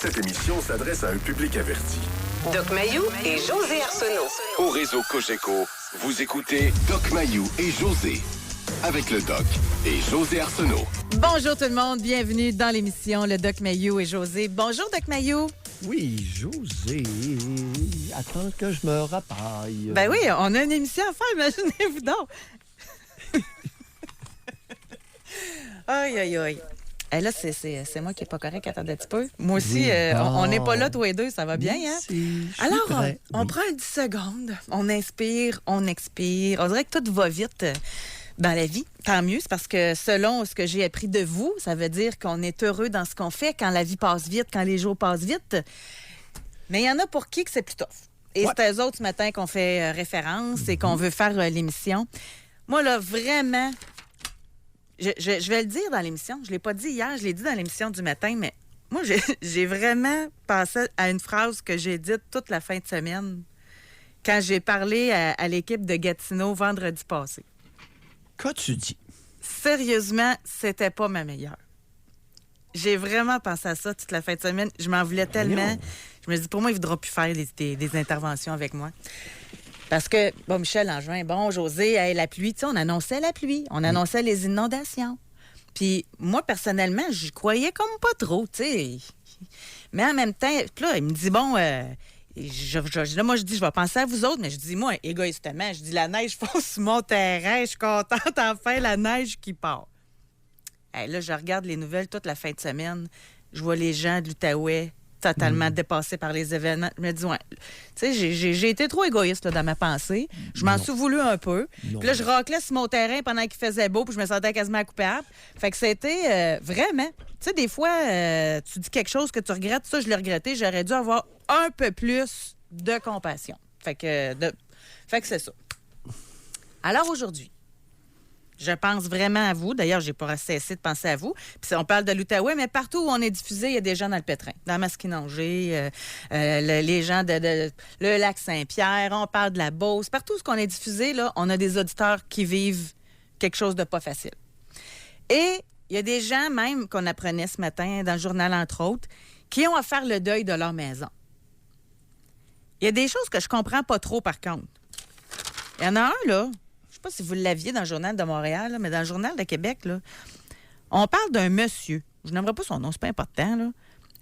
Cette émission s'adresse à un public averti. Doc Mayou et José Arsenault. Au réseau Cogeco, vous écoutez Doc Mayou et José. Avec le Doc et José Arsenault. Bonjour tout le monde, bienvenue dans l'émission Le Doc Mayou et José. Bonjour Doc Mayou. Oui, José. Attends que je me rapaille. Ben oui, on a une émission à faire, imaginez-vous donc. Aïe, aïe, aïe. Eh là, c'est moi qui n'ai pas correct. Attendez un petit peu. Moi aussi, Oui, on n'est pas là tous les deux, ça va bien, hein? Alors, prêt. on prend 10 secondes, on inspire, on expire. On dirait que tout va vite dans la vie. Tant mieux, c'est parce que selon ce que j'ai appris de vous, ça veut dire qu'on est heureux dans ce qu'on fait quand la vie passe vite, quand les jours passent vite. Mais il y en a pour qui que c'est plus tough. Et c'est eux autres ce matin qu'on fait référence et qu'on veut faire l'émission. Moi, là, vraiment... Je vais le dire dans l'émission. Je ne l'ai pas dit hier, je l'ai dit dans l'émission du matin, mais moi, j'ai vraiment pensé à une phrase que j'ai dite toute la fin de semaine quand j'ai parlé à l'équipe de Gatineau vendredi passé. Qu'as-tu dit? Sérieusement, c'était pas ma meilleure. J'ai vraiment pensé à ça toute la fin de semaine. Je m'en voulais tellement. Je me dis, pour moi, ils ne voudront plus faire des interventions avec moi. Parce que, bon, Michel Langevin, bon, José, hey, la pluie, tu sais, on annonçait la pluie, on annonçait les inondations. Puis moi, personnellement, j'y croyais comme pas trop, tu sais. Mais en même temps, là, il me dit, bon, là, moi, je dis, je vais penser à vous autres, mais je dis, moi, égoïstement, je dis, la neige fond sur mon terrain, je suis contente, enfin, la neige qui part. Hey, là, je regarde les nouvelles toute la fin de semaine, je vois les gens de l'Outaouais totalement dépassés par les événements. Je me dis, ouais, tu sais, j'ai été trop égoïste là, dans ma pensée. Je m'en suis voulu un peu. Puis là, je raclais sur mon terrain pendant qu'il faisait beau, puis je me sentais quasiment coupable. Fait que c'était vraiment... Tu sais, des fois, tu dis quelque chose que tu regrettes. Ça, je l'ai regretté. J'aurais dû avoir un peu plus de compassion. Fait que c'est ça. Alors aujourd'hui, je pense vraiment à vous. D'ailleurs, j'ai pas cessé de penser à vous. Puis on parle de l'Outaouais, mais partout où on est diffusé, il y a des gens dans le pétrin. Dans Masquinongé, les gens de le lac Saint-Pierre, on parle de la Beauce. Partout où on est diffusé, là, on a des auditeurs qui vivent quelque chose de pas facile. Et il y a des gens même qu'on apprenait ce matin dans le journal, entre autres, qui ont à faire le deuil de leur maison. Il y a des choses que je comprends pas trop, par contre. Il y en a un, là... Je ne sais pas si vous l'aviez dans le Journal de Montréal, là, mais dans le Journal de Québec, là, on parle d'un monsieur. Je n'aimerais pas son nom, c'est pas important. Là.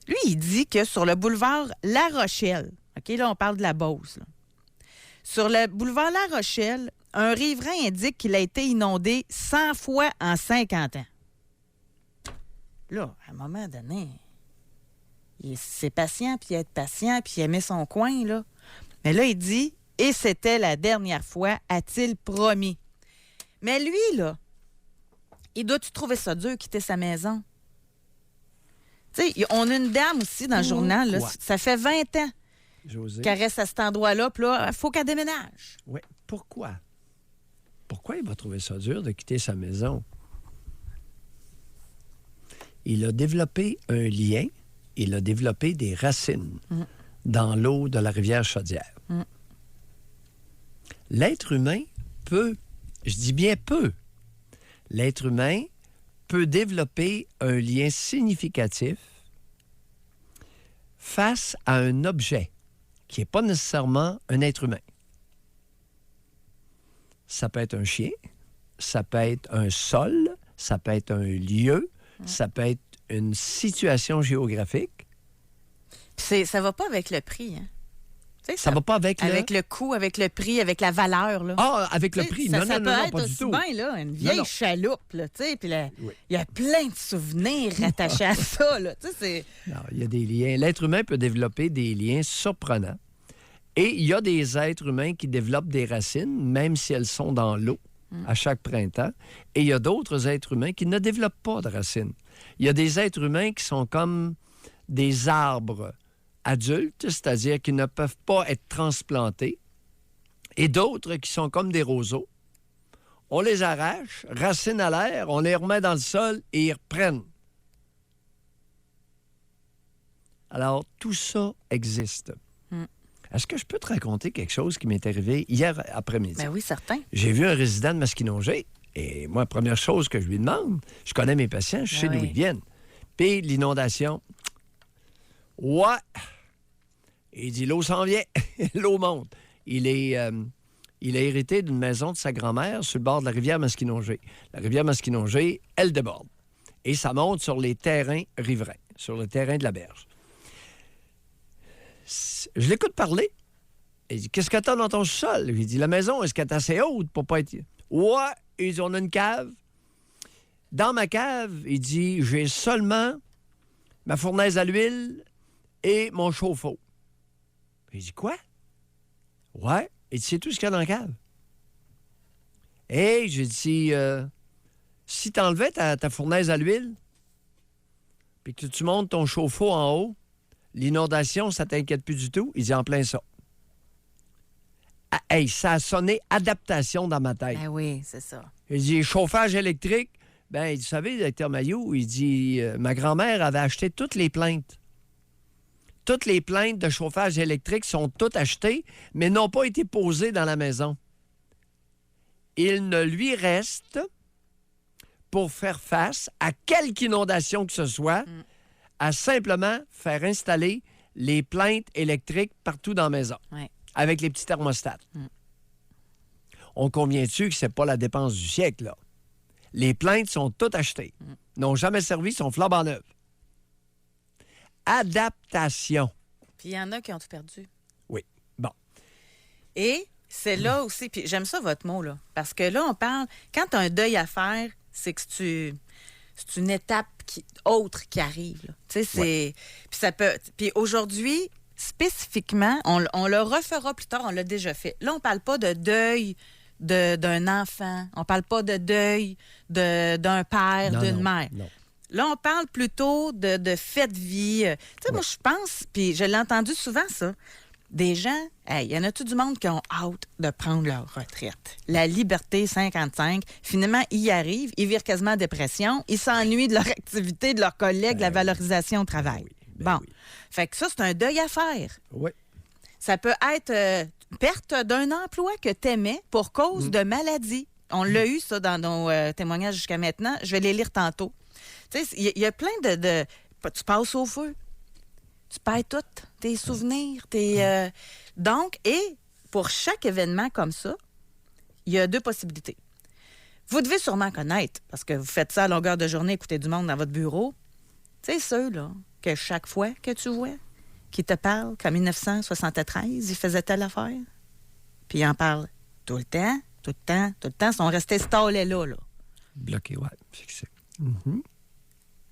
Lui, il dit que sur le boulevard La Rochelle, OK, là, on parle de la Beauce. Là. Sur le boulevard La Rochelle, un riverain indique qu'il a été inondé 100 fois en 50 ans. Là, à un moment donné, c'est patient, puis être patient, puis il aimait son coin, là. Mais là, il dit... Et c'était la dernière fois, a-t-il promis. Mais lui, là, il doit-tu trouver ça dur, quitter sa maison? Tu sais, on a une dame aussi dans le journal, là, ça fait 20 ans qu'elle reste à cet endroit-là, puis là, il faut qu'elle déménage. Oui, pourquoi? Pourquoi il va trouver ça dur de quitter sa maison? Il a développé un lien, il a développé des racines dans l'eau de la rivière Chaudière. L'être humain peut, je dis bien peut, l'être humain peut développer un lien significatif face à un objet qui n'est pas nécessairement un être humain. Ça peut être un chien, ça peut être un sol, ça peut être un lieu, ça peut être une situation géographique. Puis ça ne va pas avec le prix, hein? Ça va pas avec le coût, avec le prix, avec la valeur. Là. Ah, avec le prix. Ça non, peut être pas du aussi tout. bien, là, une vieille chaloupe, là, tu sais, puis il y a plein de souvenirs attachés à ça, là, tu sais, c'est... Non, il y a des liens. L'être humain peut développer des liens surprenants. Et il y a des êtres humains qui développent des racines, même si elles sont dans l'eau, à chaque printemps. Et il y a d'autres êtres humains qui ne développent pas de racines. Il y a des êtres humains qui sont comme des arbres adultes, c'est-à-dire qu'ils ne peuvent pas être transplantés, et d'autres qui sont comme des roseaux. On les arrache, racines à l'air, on les remet dans le sol et ils reprennent. Alors, tout ça existe. Est-ce que je peux te raconter quelque chose qui m'est arrivé hier après-midi? Ben oui, certain. J'ai vu un résident de Masquinongé, et moi, première chose que je lui demande, je connais mes patients, je sais d'où ils viennent. Puis l'inondation... Ouais. Il dit, l'eau s'en vient. L'eau monte. Il a hérité d'une maison de sa grand-mère sur le bord de la rivière Masquinongé. La rivière Masquinongé, elle déborde. Et ça monte sur les terrains riverains, sur le terrain de la berge. Je l'écoute parler. Il dit, qu'est-ce que t'as dans ton sol? Il dit, la maison, est-ce qu'elle est assez haute pour pas être... Ouais. Il dit, on a une cave. Dans ma cave, il dit, j'ai seulement ma fournaise à l'huile et mon chauffe-eau. Il dit, quoi? Ouais. Il dit, c'est tout ce qu'il y a dans la cave. Et j'ai dit, si t'enlevais ta fournaise à l'huile, puis que tu montes ton chauffe-eau en haut, l'inondation, ça t'inquiète plus du tout. Il dit, en plein ça. Ah, hey, ça a sonné adaptation dans ma tête. Ben oui, c'est ça. Il dit, chauffage électrique. Ben, il dit, vous savez, docteur Mailloux, il dit, ma grand-mère avait acheté toutes les plaintes. Toutes les plaintes de chauffage électrique sont toutes achetées, mais n'ont pas été posées dans la maison. Il ne lui reste, pour faire face à quelque inondation que ce soit, à simplement faire installer les plaintes électriques partout dans la maison, avec les petits thermostats. On convient-tu que c'est pas la dépense du siècle, là? Les plaintes sont toutes achetées, n'ont jamais servi, sont flambant neuves. Adaptation. Puis il y en a qui ont tout perdu. Oui. Bon. Et c'est là aussi, puis j'aime ça votre mot, là, parce que là, on parle, quand tu as un deuil à faire, c'est que c'est une étape autre qui arrive. Là. Tu sais, c'est... Puis ça peut... Puis aujourd'hui, spécifiquement, on le refera plus tard, on l'a déjà fait. Là, on parle pas de deuil d'un enfant, on parle pas de deuil d'un père, d'une mère. Non. Là, on parle plutôt de fait de vie. Tu sais, moi, je pense, puis je l'ai entendu souvent, ça, des gens, il y en a tout du monde qui ont hâte de prendre leur retraite. La liberté 55, finalement, ils y arrivent, ils virent quasiment en dépression, ils s'ennuient de leur activité, de leurs collègues, de la valorisation au travail. Bon. Fait que ça, c'est un deuil à faire. Oui. Ça peut être perte d'un emploi que tu aimais pour cause de maladie. On l'a eu, ça, dans nos témoignages jusqu'à maintenant. Je vais les lire tantôt. Tu sais, il y a plein de... Tu passes au feu. Tu perds tout. Tes souvenirs. Donc, et pour chaque événement comme ça, il y a deux possibilités. Vous devez sûrement connaître, parce que vous faites ça à longueur de journée, écouter du monde dans votre bureau. Tu sais, ceux, là, que chaque fois que tu vois, qui te parlent qu'en 1973, ils faisaient telle affaire. Puis ils en parlent tout le temps, tout le temps, tout le temps. Ils sont restés stallés là. Bloqués, ouais. Fixés.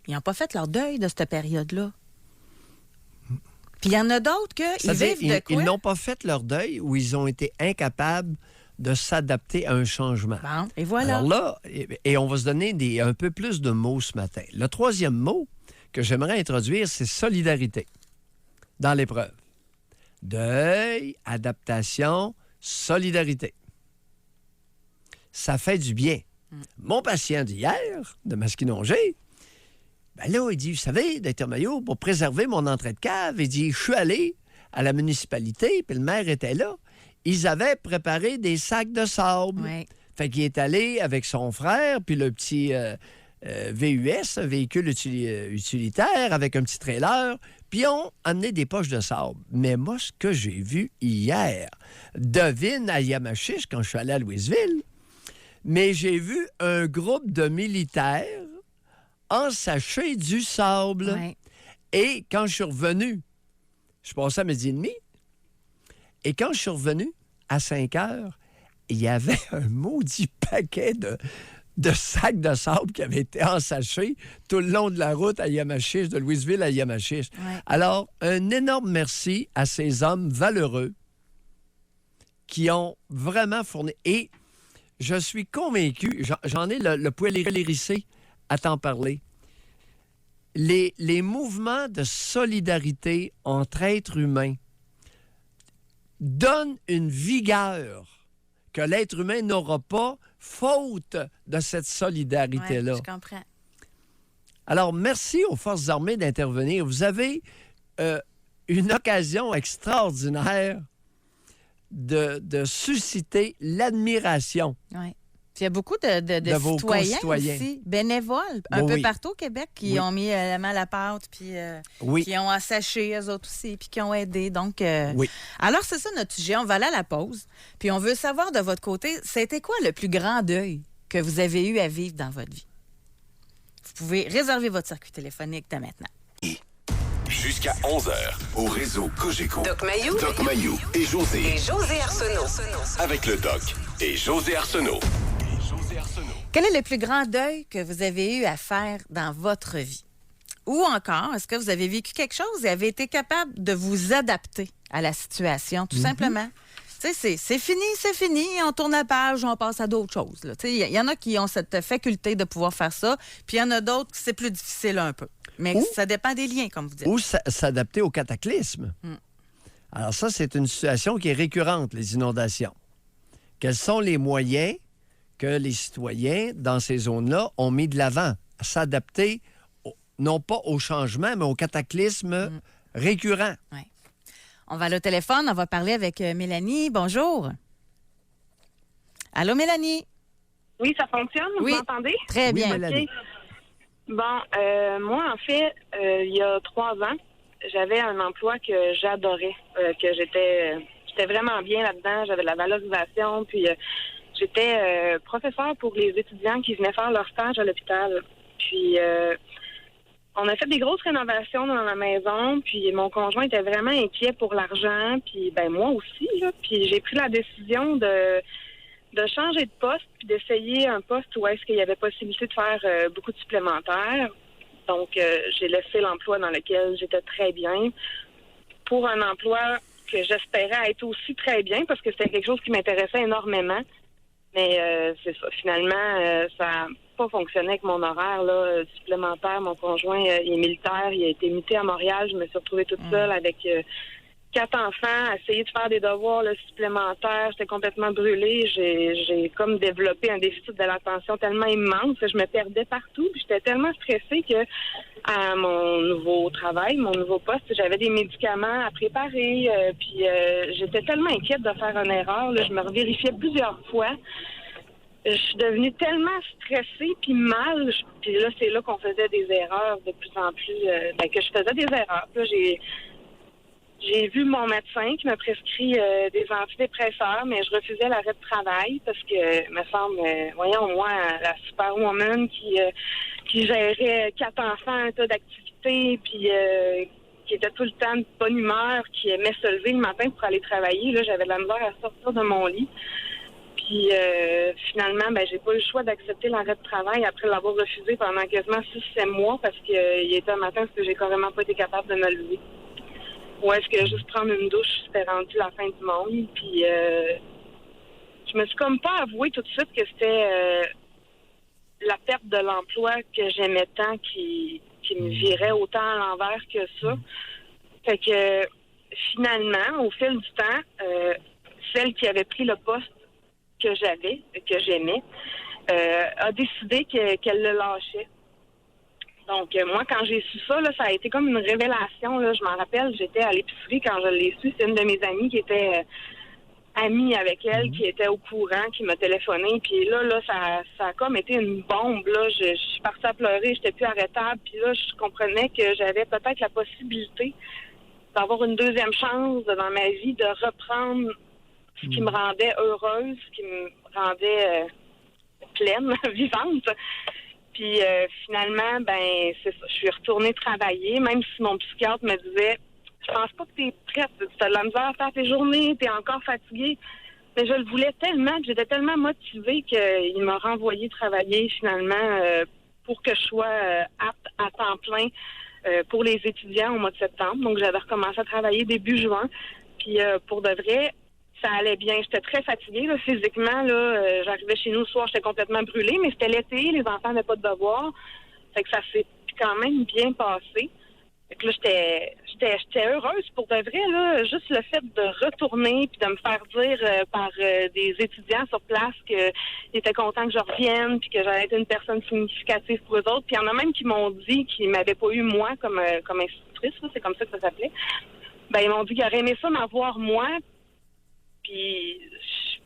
Ils n'ont pas fait leur deuil de cette période-là. Puis il y en a d'autres qu'ils vivent de quoi? Ils n'ont pas fait leur deuil ou ils ont été incapables de s'adapter à un changement. Bon, et voilà. Alors là, et on va se donner un peu plus de mots ce matin. Le troisième mot que j'aimerais introduire, c'est solidarité dans l'épreuve. Deuil, adaptation, solidarité. Ça fait du bien. Mon patient d'hier, de Masquinongé, ben là, il dit, vous savez, docteur Mailloux, pour préserver mon entrée de cave, il dit, je suis allé à la municipalité, puis le maire était là. Ils avaient préparé des sacs de sable. Oui. Fait qu'il est allé avec son frère, puis le petit VUS, un véhicule utilitaire, avec un petit trailer, puis ont amené des poches de sable. Mais moi, ce que j'ai vu hier, devine à Yamachiche, quand je suis allé à Louisville, mais j'ai vu un groupe de militaires ensacher du sable. Oui. Et quand je suis revenu, je passais à midi et demi, et quand je suis revenu, à 5 heures, il y avait un maudit paquet de sacs de sable qui avaient été ensachés tout le long de la route à Yamachiche, de Louisville à Yamachiche. Ouais. Alors, un énorme merci à ces hommes valeureux qui ont vraiment fourni. Et je suis convaincu, j'en ai le poil hérissé à t'en parler. Les mouvements de solidarité entre êtres humains donnent une vigueur que l'être humain n'aura pas faute de cette solidarité-là. Ouais, je comprends. Alors, merci aux Forces armées d'intervenir. Vous avez une occasion extraordinaire de susciter l'admiration Ouais. Puis il y a beaucoup de vos citoyens concitoyens aussi, bénévoles, un peu partout au Québec, qui ont mis la main à la pâte, puis qui ont asséché eux autres aussi, puis qui ont aidé. Donc, alors, c'est ça notre sujet. On va aller à la pause. Puis on veut savoir de votre côté, c'était quoi le plus grand deuil que vous avez eu à vivre dans votre vie? Vous pouvez réserver votre circuit téléphonique dès maintenant. Jusqu'à 11h, au réseau Cogeco. Doc Mayou. Doc Mayou et José. Et José Arsenault. Avec le Doc et José Arsenault. Quel est le plus grand deuil que vous avez eu à faire dans votre vie? Ou encore, est-ce que vous avez vécu quelque chose et avez été capable de vous adapter à la situation, tout simplement? Tu sais, c'est fini, on tourne la page, on passe à d'autres choses. Il y en a qui ont cette faculté de pouvoir faire ça, puis il y en a d'autres qui c'est plus difficile un peu. Mais ça dépend des liens, comme vous dites. Ou s'adapter au cataclysme. Alors ça, c'est une situation qui est récurrente, les inondations. Quels sont les moyens que les citoyens, dans ces zones-là, ont mis de l'avant? À s'adapter, non pas au changement, mais au cataclysme récurrent. Oui. On va aller au téléphone, on va parler avec Mélanie. Bonjour. Allô, Mélanie? Oui, ça fonctionne? Vous m'entendez? Très bien. Mélanie. Bon, moi, en fait, il y a 3 ans, j'avais un emploi que j'adorais, que j'étais vraiment bien là-dedans, j'avais de la valorisation, puis j'étais professeure pour les étudiants qui venaient faire leur stage à l'hôpital. Puis, on a fait des grosses rénovations dans la maison, puis mon conjoint était vraiment inquiet pour l'argent, puis ben moi aussi, là. Puis j'ai pris la décision de changer de poste, puis d'essayer un poste où est-ce qu'il y avait possibilité de faire beaucoup de supplémentaires. Donc, j'ai laissé l'emploi dans lequel j'étais très bien pour un emploi que j'espérais être aussi très bien, parce que c'était quelque chose qui m'intéressait énormément. Mais c'est ça, finalement, ça n'a pas fonctionné avec mon horaire là, supplémentaire. Mon conjoint, il est militaire, il a été muté à Montréal. Je me suis retrouvée toute seule avec 4 enfants, à essayer de faire des devoirs là, supplémentaires. J'étais complètement brûlée. J'ai comme développé un déficit de l'attention tellement immense que je me perdais partout. Puis j'étais tellement stressée que à mon nouveau travail, mon nouveau poste, j'avais des médicaments à préparer. Puis j'étais tellement inquiète de faire une erreur. Là, je me revérifiais plusieurs fois. Je suis devenue tellement stressée puis mal. Puis là, c'est là qu'on faisait des erreurs de plus en plus. Que je faisais des erreurs. Puis là, j'ai vu mon médecin qui m'a prescrit des antidépresseurs, mais je refusais l'arrêt de travail parce que, me semble, voyons, moi, la superwoman qui gérait 4 enfants, un tas d'activités, puis qui était tout le temps de bonne humeur, qui aimait se lever le matin pour aller travailler. Là, j'avais de la misère à sortir de mon lit. Puis finalement, j'ai pas eu le choix d'accepter l'arrêt de travail après l'avoir refusé pendant quasiment 6-7 mois parce qu'il était un matin parce que j'ai carrément pas été capable de me lever. Ou est-ce que juste prendre une douche, c'était rendu la fin du monde. Puis je me suis comme pas avoué tout de suite que c'était la perte de l'emploi que j'aimais tant qui me virait autant à l'envers que ça. Fait que finalement, au fil du temps, celle qui avait pris le poste que j'aimais, a décidé qu'elle le lâchait. Donc, moi, quand j'ai su ça, là, ça a été comme une révélation. Là. Je m'en rappelle, j'étais à l'épicerie quand je l'ai su. C'est une de mes amies qui était amie avec elle, qui était au courant, qui m'a téléphoné. Puis là, ça a comme été une bombe. Là. Je suis partie à pleurer, j'étais plus arrêtable. Puis là, je comprenais que j'avais peut-être la possibilité d'avoir une deuxième chance dans ma vie, de reprendre ce qui me rendait heureuse, ce qui me rendait pleine, vivante. Puis finalement, c'est ça. Je suis retournée travailler, même si mon psychiatre me disait « Je pense pas que t'es prête, tu as de la misère à faire tes journées, t'es encore fatiguée. » Mais je le voulais tellement, que j'étais tellement motivée qu'il m'a renvoyée travailler finalement pour que je sois apte à temps plein pour les étudiants au mois de septembre. Donc j'avais recommencé à travailler début juin. Puis pour de vrai, ça allait bien. J'étais très fatiguée là, physiquement. Là, j'arrivais chez nous le soir, j'étais complètement brûlée, mais c'était l'été, les enfants n'avaient pas de devoirs. Fait que ça s'est quand même bien passé. Fait que là, j'étais heureuse pour de vrai. Là, juste le fait de retourner puis de me faire dire par des étudiants sur place qu'ils étaient contents que je revienne puis que j'allais être une personne significative pour eux autres. Puis il y en a même qui m'ont dit qu'ils m'avaient pas eu moi comme institutrice, là, c'est comme ça que ça s'appelait. Ils m'ont dit qu'ils auraient aimé ça m'avoir moi. Puis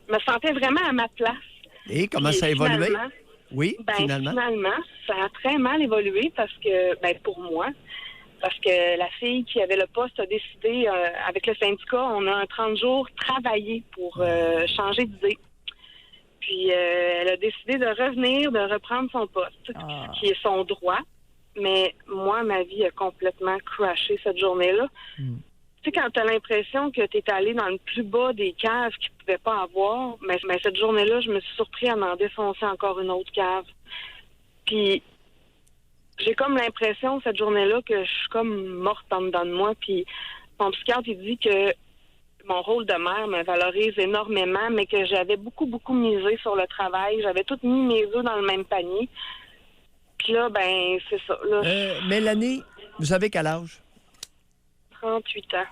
je me sentais vraiment à ma place. Et comment Puis ça a évolué? finalement, Oui, finalement. ça a très mal évolué parce que, pour moi, parce que la fille qui avait le poste a décidé, avec le syndicat, on a un 30 jours travaillé pour changer d'idée. Puis elle a décidé de revenir, de reprendre son poste, qui est son droit. Mais moi, ma vie a complètement crashé cette journée-là. Tu sais, quand tu as l'impression que tu es allé dans le plus bas des caves qu'ils ne pouvaient pas avoir, mais cette journée-là, je me suis surpris à m'en défoncer encore une autre cave. Puis j'ai comme l'impression, cette journée-là, que je suis comme morte en dedans de moi. Puis mon psychiatre, il dit que mon rôle de mère me valorise énormément, mais que j'avais beaucoup, beaucoup misé sur le travail. J'avais toutes mis mes œufs dans le même panier. Puis là, c'est ça. Là, Mélanie, vous avez quel âge? 38 ans.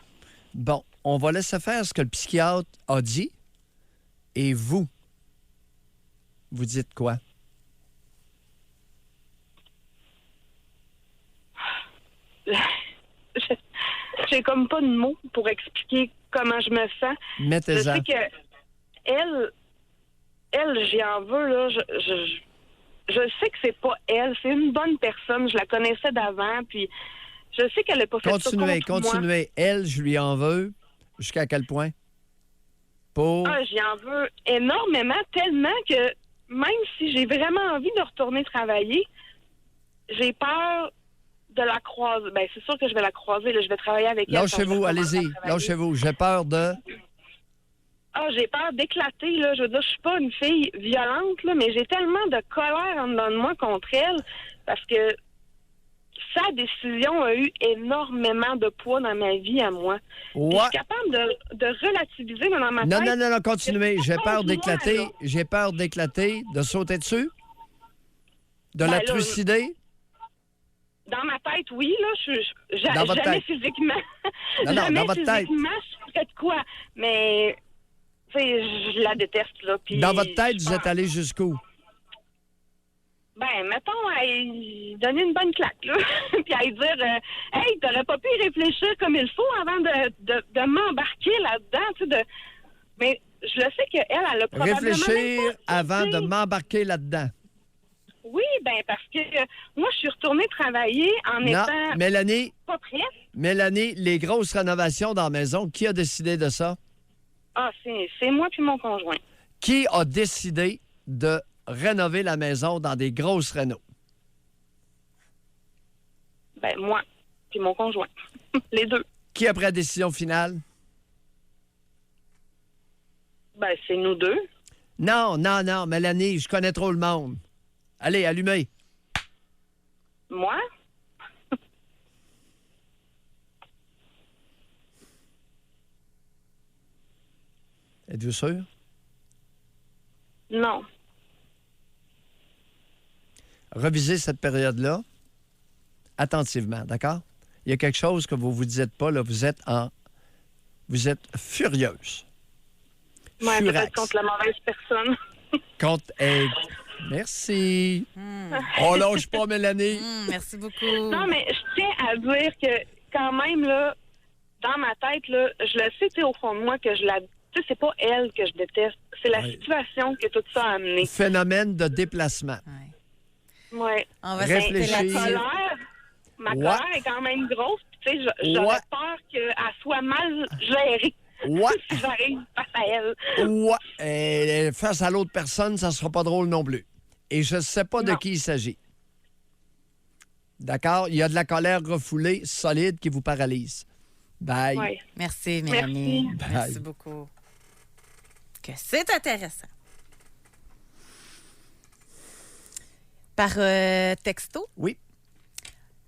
Bon, on va laisser faire ce que le psychiatre a dit. Et vous dites quoi? J'ai comme pas de mots pour expliquer comment je me sens. Mettez-en. Je sais que elle, j'y en veux, là. Je sais que c'est pas elle. C'est une bonne personne. Je la connaissais d'avant, puis je sais qu'elle n'a pas fait ça contre moi. Continuez. Elle, je lui en veux. Jusqu'à quel point? Pour... J'y en veux énormément, tellement que même si j'ai vraiment envie de retourner travailler, j'ai peur de la croiser. C'est sûr que je vais la croiser. Là, je vais travailler avec elle. Lâchez-vous, allez-y. Lâchez-vous. J'ai peur de... j'ai peur d'éclater, là. Je veux dire, je suis pas une fille violente, là, mais j'ai tellement de colère en dedans de moi contre elle parce que sa décision a eu énormément de poids dans ma vie à moi. Ouais. Je suis capable de relativiser, mais dans ma tête... Non, continuez. J'ai peur d'éclater. Là. J'ai peur d'éclater, de sauter dessus, de la Là, trucider. Dans ma tête, oui, là, Dans votre jamais tête. physiquement. Non, jamais dans votre tête. physiquement, je ferais de quoi. Mais, tu sais, je la déteste, là. Puis Dans votre tête, vous êtes allé jusqu'où? Mettons, à y donner une bonne claque, là. Puis à y dire, hey, t'aurais pas pu y réfléchir comme il faut avant de m'embarquer là-dedans, tu sais, Mais je le sais qu'elle, elle a probablement... Réfléchir avant de m'embarquer là-dedans. Oui, parce que moi, je suis retournée travailler en étant Mélanie, pas prête. Mélanie, les grosses rénovations dans la maison, qui a décidé de ça? C'est moi puis mon conjoint. Qui a décidé de rénover la maison dans des grosses rénaux? Moi puis mon conjoint. Les deux. Qui a pris la décision finale? C'est nous deux. Non, Mélanie, je connais trop le monde. Allez, allumez. Moi? Êtes-vous sûr? Non. Revisez cette période-là attentivement, d'accord? Il y a quelque chose que vous ne vous dites pas, là, vous êtes furieuse. Moi, Furax. peut-être contre la mauvaise personne. Merci. On lâche pas, Mélanie. Merci beaucoup. Non, mais je tiens à dire que quand même, là, dans ma tête, là, je le sais, tu sais, au fond de moi, que je la... Tu sais, c'est pas elle que je déteste. C'est la situation que tout ça a amené. Phénomène de déplacement. Oui. On va Réfléchir. Ma colère est quand même grosse. Tu sais, j'aurais peur qu'elle soit mal gérée. Ouais. Si j'arrive face à elle. Ouais. Face à l'autre personne, ça sera pas drôle non plus. Et je ne sais pas de qui il s'agit. D'accord? Il y a de la colère refoulée, solide, qui vous paralyse. Bye. Ouais. Merci, Mélanie. Merci. Merci beaucoup. Que c'est intéressant. Par texto? Oui.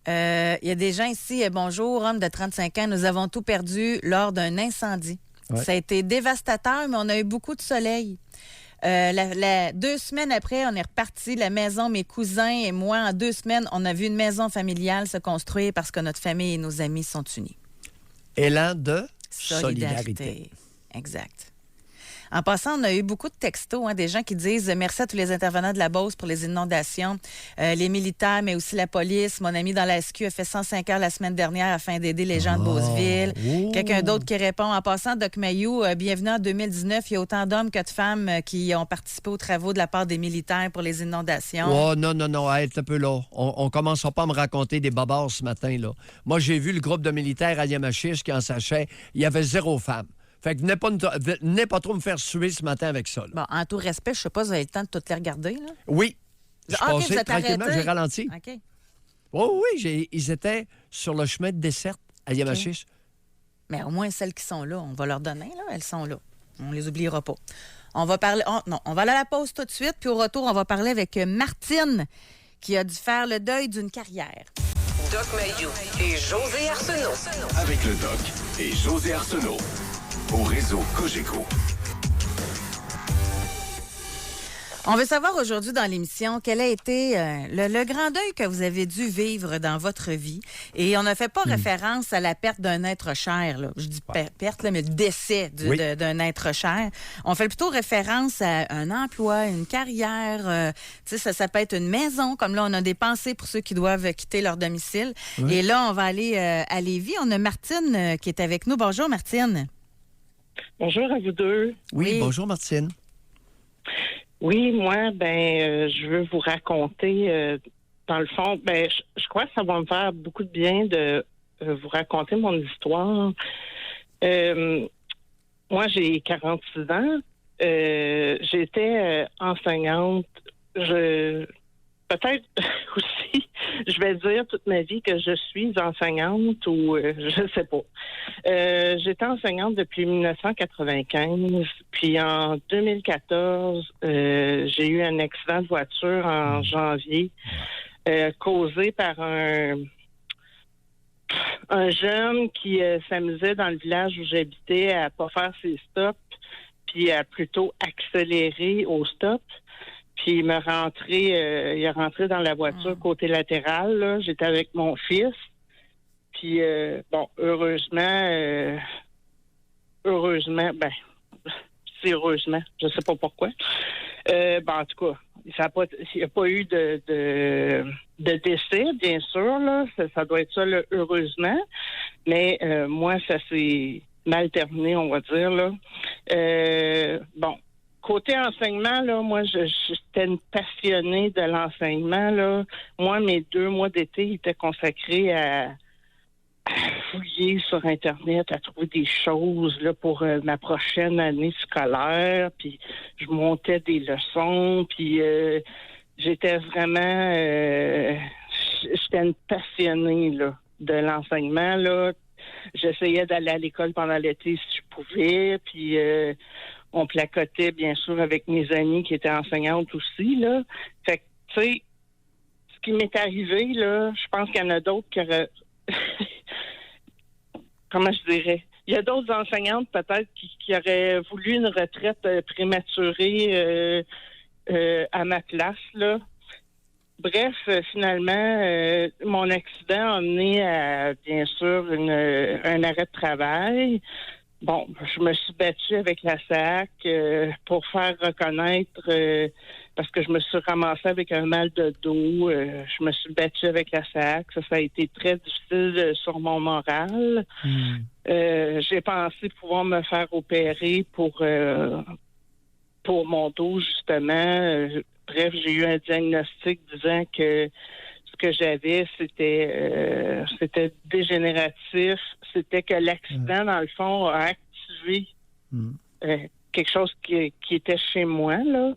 Il y a des gens ici. Bonjour, homme de 35 ans. Nous avons tout perdu lors d'un incendie. Ouais. Ça a été dévastateur, mais on a eu beaucoup de soleil. 2 semaines après, on est reparti. La maison, mes cousins et moi, en 2 semaines, on a vu une maison familiale se construire parce que notre famille et nos amis sont unis. Élan de solidarité. Exact. En passant, on a eu beaucoup de textos, des gens qui disent merci à tous les intervenants de la Beauce pour les inondations, les militaires, mais aussi la police. Mon ami dans la SQ a fait 105 heures la semaine dernière afin d'aider les gens de Beauceville. Quelqu'un d'autre qui répond en passant, Doc Mayou, bienvenue en 2019. Il y a autant d'hommes que de femmes qui ont participé aux travaux de la part des militaires pour les inondations. Oh, non, hey, un peu là. On commencera pas à me raconter des babards ce matin, là. Moi, j'ai vu le groupe de militaires à Yamachiche qui en sachait, il y avait 0 femme. Fait que venez pas trop me faire suer ce matin avec ça. Là. Bon, en tout respect, je sais pas si vous avez le temps de toutes les regarder, là. Oui. Je OK, vous passais êtes tranquillement, arrêté. j'ai ralenti. OK. Oui, ils étaient sur le chemin de desserte à Yamachiche. Mais au moins, celles qui sont là, on va leur donner, là. Elles sont là. On les oubliera pas. On va parler... on va aller à la pause tout de suite, puis au retour, on va parler avec Martine, qui a dû faire le deuil d'une carrière. Doc Mayou et José Arsenault. Avec le Doc et José Arsenault. Au réseau Cogeco. On veut savoir aujourd'hui dans l'émission quel a été le grand deuil que vous avez dû vivre dans votre vie. Et on ne fait pas référence à la perte d'un être cher. Là. Je dis perte, là, mais le décès d'un être cher. On fait plutôt référence à un emploi, une carrière. Ça peut être une maison. Comme là, on a des pensées pour ceux qui doivent quitter leur domicile. Oui. Et là, on va aller à Lévis. On a Martine qui est avec nous. Bonjour, Martine. Bonjour à vous deux. Oui. Bonjour, Martine. Oui, moi, je veux vous raconter, dans le fond, je crois que ça va me faire beaucoup de bien de vous raconter mon histoire. Moi, j'ai 46 ans. J'étais enseignante. Peut-être aussi, je vais dire toute ma vie que je suis enseignante ou je sais pas. J'étais enseignante depuis 1995, puis en 2014, j'ai eu un accident de voiture en janvier causé par un jeune qui s'amusait dans le village où j'habitais à pas faire ses stops, puis à plutôt accélérer au stop. Puis il a rentré dans la voiture côté latéral. Là. J'étais avec mon fils. Puis heureusement, c'est heureusement, je sais pas pourquoi. En tout cas, il n'y a pas eu de décès, bien sûr. Là. Ça doit être ça, là, heureusement. Mais moi, ça s'est mal terminé, on va dire. Là. Côté enseignement, là, moi, j'étais une passionnée de l'enseignement. Là. Moi, mes 2 mois d'été étaient consacrés à fouiller sur Internet, à trouver des choses là, pour ma prochaine année scolaire. Puis je montais des leçons. Puis j'étais vraiment... j'étais une passionnée là, de l'enseignement. Là. J'essayais d'aller à l'école pendant l'été si je pouvais. Puis... on placotait, bien sûr, avec mes amis qui étaient enseignantes aussi, là. Fait que, tu sais, ce qui m'est arrivé, là, je pense qu'il y en a d'autres qui auraient... Comment je dirais? Il y a d'autres enseignantes, peut-être, qui auraient voulu une retraite prématurée à ma place, là. Bref, finalement, mon accident a amené à, bien sûr, un arrêt de travail. Bon, je me suis battue avec la SAC pour faire reconnaître, parce que je me suis ramassée avec un mal de dos. Je me suis battue avec la SAC. Ça a été très difficile sur mon moral. J'ai pensé pouvoir me faire opérer pour mon dos, justement. Bref, j'ai eu un diagnostic disant que ce que j'avais, c'était dégénératif. C'était que l'accident, dans le fond, a activé quelque chose qui était chez moi, là,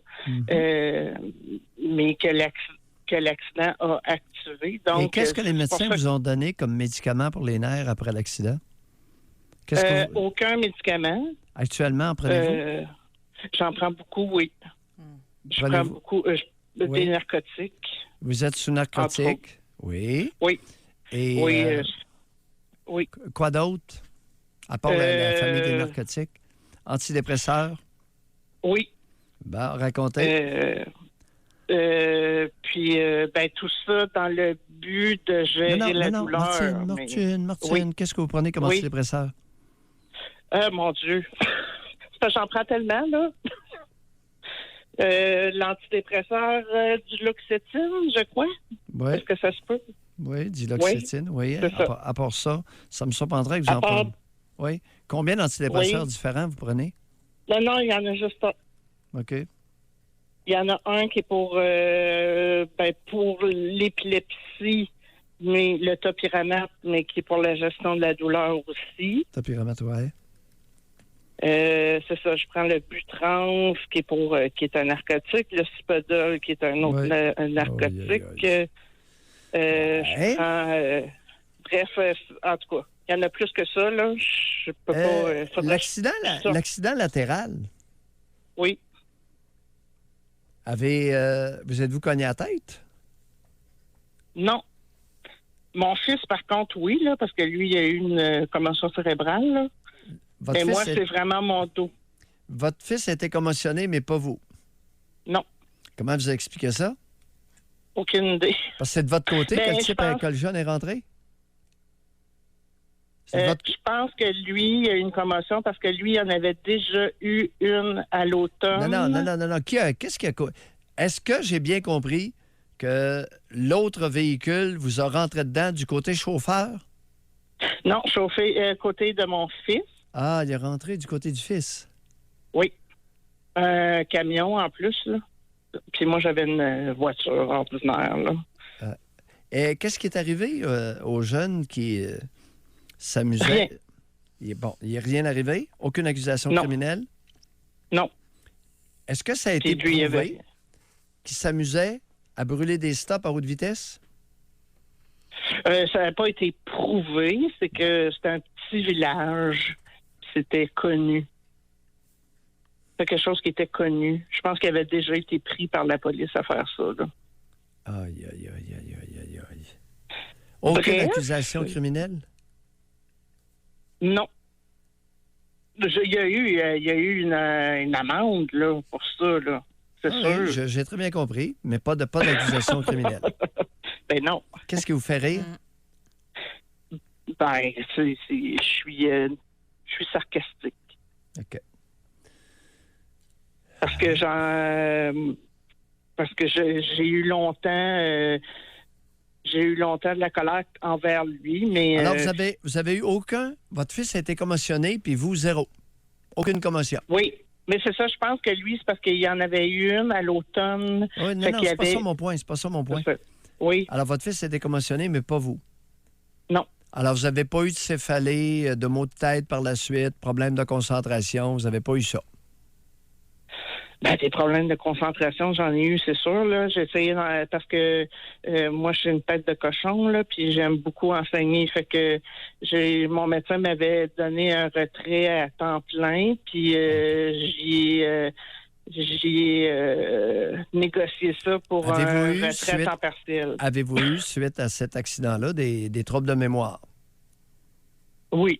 mais que l'accident a activé. Donc, et qu'est-ce que les médecins vous ont donné comme médicament pour les nerfs après l'accident? Aucun médicament. Actuellement, en prenez-vous? J'en prends beaucoup, oui. Je prends beaucoup des narcotiques. Vous êtes sous narcotiques? Oui. Oui. Et oui. Quoi d'autre? À part la famille des narcotiques? Antidépresseurs? Oui. Bon, racontez. Puis, tout ça dans le but de gérer la douleur. Martine, oui. Qu'est-ce que vous prenez comme antidépresseur? Mon Dieu. parce que j'en prends tellement, là. L'antidépresseur du L'Oxétine, je crois. Oui, Est-ce que ça se peut? oui, diloxétine, oui. c'est ça. À part ça, ça me surprendrait que À j'en part- prenne. Oui. Combien d'antidépresseurs Oui. différents vous prenez? Non, il y en a juste un. OK. Il y en a un qui est pour l'épilepsie, mais le topiramate, mais qui est pour la gestion de la douleur aussi. Topiramate, ouais. C'est ça, je prends le Butrans, qui est un narcotique, le Cipadol, qui est un autre Ouais. un narcotique. Ouais. Je prends... bref, en tout cas, il y en a plus que ça, là. Je peux pas... faudrait- L'accident latéral, Oui. vous êtes-vous cogné à la tête? Non. Mon fils, par contre, oui, là, parce que lui, il a eu une commotion cérébrale, là. Votre Mais fils moi, est- c'est vraiment mon dos. Votre fils a été commotionné, mais pas vous. Non. Comment vous expliquez ça? Aucune idée. Parce que c'est de votre côté Ben, que le je type pense- que le jeune est rentré? C'est de votre- Je pense que lui a eu une commotion parce que lui en avait déjà eu une à l'automne. Non. Qu'est-ce qu'il y a? Est-ce que j'ai bien compris que l'autre véhicule vous a rentré dedans du côté chauffeur? Non, chauffé côté de mon fils. Ah, il est rentré du côté du fils. Oui. Un camion en plus, là. Puis moi, j'avais une voiture ordinaire, là. Et qu'est-ce qui est arrivé au jeune qui s'amusait? Rien. Il n'est rien arrivé? Aucune accusation Non. criminelle? Non. Est-ce que ça a été Puis lui, il prouvé avait... qu'il s'amusait à brûler des stops à haute vitesse? ça n'a pas été prouvé. C'est que c'était un petit village. C'était connu. C'est quelque chose qui était connu. Je pense qu'il avait déjà été pris par la police à faire ça, là. Aïe. Aucune Bref. accusation criminelle? Non. Il y a eu une amende, là, pour ça, là. C'est Ah, sûr. oui, j'ai très bien compris, mais pas d'accusation criminelle. Ben non. Qu'est-ce qui vous fait rire? Ben, je suis sarcastique. OK. Parce que j'ai eu longtemps de la colère envers lui, mais Alors, vous avez eu aucun... Votre fils a été commotionné, puis vous, zéro. Aucune commotion. oui. Mais c'est ça, je pense que lui, c'est parce qu'il y en avait eu une à l'automne. Oui, non, Fait non, qu'il y c'est pas avait- ça mon point. C'est pas ça mon point. C'est ça. Oui. Alors, votre fils a été commotionné, mais pas vous. Non. Alors, vous n'avez pas eu de céphalée, de maux de tête par la suite, problème de concentration, vous n'avez pas eu ça. Ben, des problèmes de concentration, j'en ai eu, c'est sûr, là. J'ai essayé parce que moi, je suis une tête de cochon, là, puis j'aime beaucoup enseigner. Fait que mon médecin m'avait donné un retrait à temps plein, puis j'y ai négocié ça pour un Avez-vous eu retrait à suite- temps partiel. Avez-vous eu, suite à cet accident-là, des troubles de mémoire? Oui.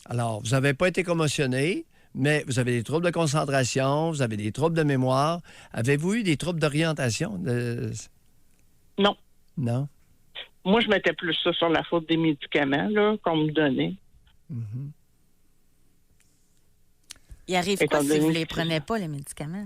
Alors, vous n'avez pas été commotionné, mais vous avez des troubles de concentration, vous avez des troubles de mémoire. Avez-vous eu des troubles d'orientation? Non. Non? Moi, je mettais plus ça sur la faute des médicaments, là, qu'on me donnait. Il arrive Étant quoi si donné vous les que- prenez pas, les médicaments?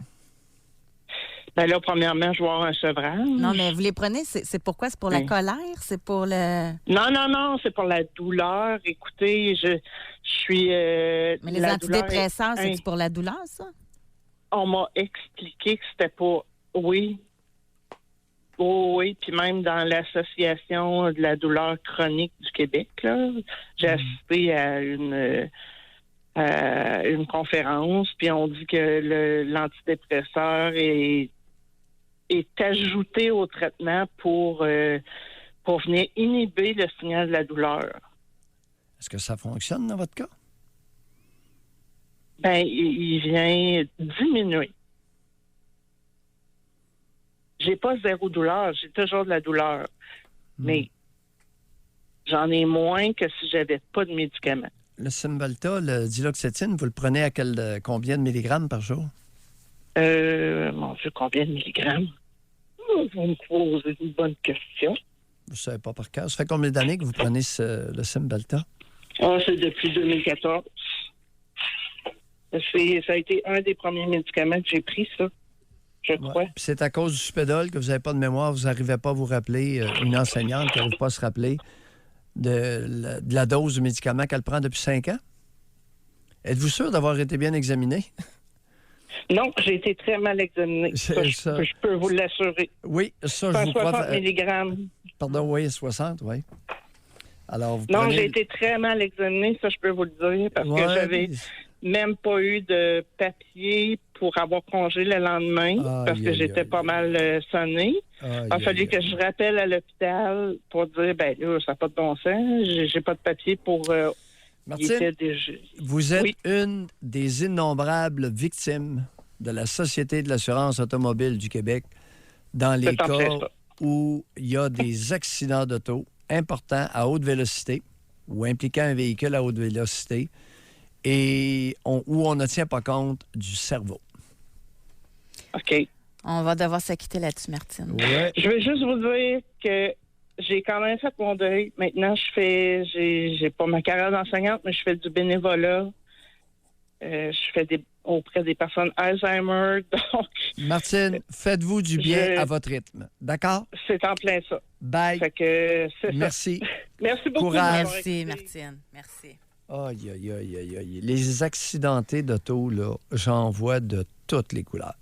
Ben là, premièrement, je vais avoir un sevrage. Non, mais vous les prenez, c'est pourquoi? C'est pour la Oui. colère? C'est pour le... Non, c'est pour la douleur. Écoutez, je suis... Mais les la douleur antidépresseurs, est- c'est pour la douleur, ça? On m'a expliqué que c'était pas... Oui. Oui, puis même dans l'Association de la douleur chronique du Québec, là, j'ai assisté à une conférence, puis on dit que l'antidépresseur est ajouté au traitement pour venir inhiber le signal de la douleur. Est-ce que ça fonctionne dans votre cas? Ben, il vient diminuer. J'ai pas zéro douleur, j'ai toujours de la douleur. Mais j'en ai moins que si j'avais pas de médicaments. Le Cymbalta, le diloxétine, vous le prenez à combien de milligrammes par jour? Mon Dieu, combien de milligrammes? Vous me posez une bonne question. Vous ne savez pas par cœur. Ça fait combien d'années que vous prenez le Cymbalta? Ah, c'est depuis 2014. Ça a été un des premiers médicaments que j'ai pris, ça, je crois. Ouais. Puis c'est à cause du Supédol que vous n'avez pas de mémoire, vous n'arrivez pas à vous rappeler, une enseignante qui n'arrive pas à se rappeler de la dose du médicament qu'elle prend depuis 5 ans? Êtes-vous sûr d'avoir été bien examiné? Non, j'ai été très mal examinée. Je peux vous l'assurer. Oui, ça, je Pas vous crois. 60 milligrammes. Pardon, oui, 60, oui. Alors, vous Non, prenez... j'ai été très mal examinée, ça, je peux vous le dire, parce que j'avais même pas eu de papier pour avoir congé le lendemain, parce que j'étais pas mal sonnée. Il a fallu que je rappelle à l'hôpital pour dire, ben là, ça n'a pas de bon sens, j'ai pas de papier pour... Martine, vous êtes une des innombrables victimes de la Société de l'assurance automobile du Québec dans les cas où il y a des accidents d'auto importants à haute vélocité ou impliquant un véhicule à haute vélocité et où on ne tient pas compte du cerveau. OK. On va devoir s'acquitter là-dessus, Martine. Ouais. Je veux juste vous dire que j'ai quand même fait mon deuil. Maintenant, j'ai pas ma carrière d'enseignante, mais je fais du bénévolat. Je fais auprès des personnes Alzheimer. Donc, Martine, faites-vous du bien à votre rythme. D'accord? C'est en plein ça. Bye. Fait que c'est Merci. Ça. Merci beaucoup. Courage. Merci, Martine. Merci. Aïe, aïe, aïe, aïe, aïe. Les accidentés d'auto, là, j'en vois de toutes les couleurs.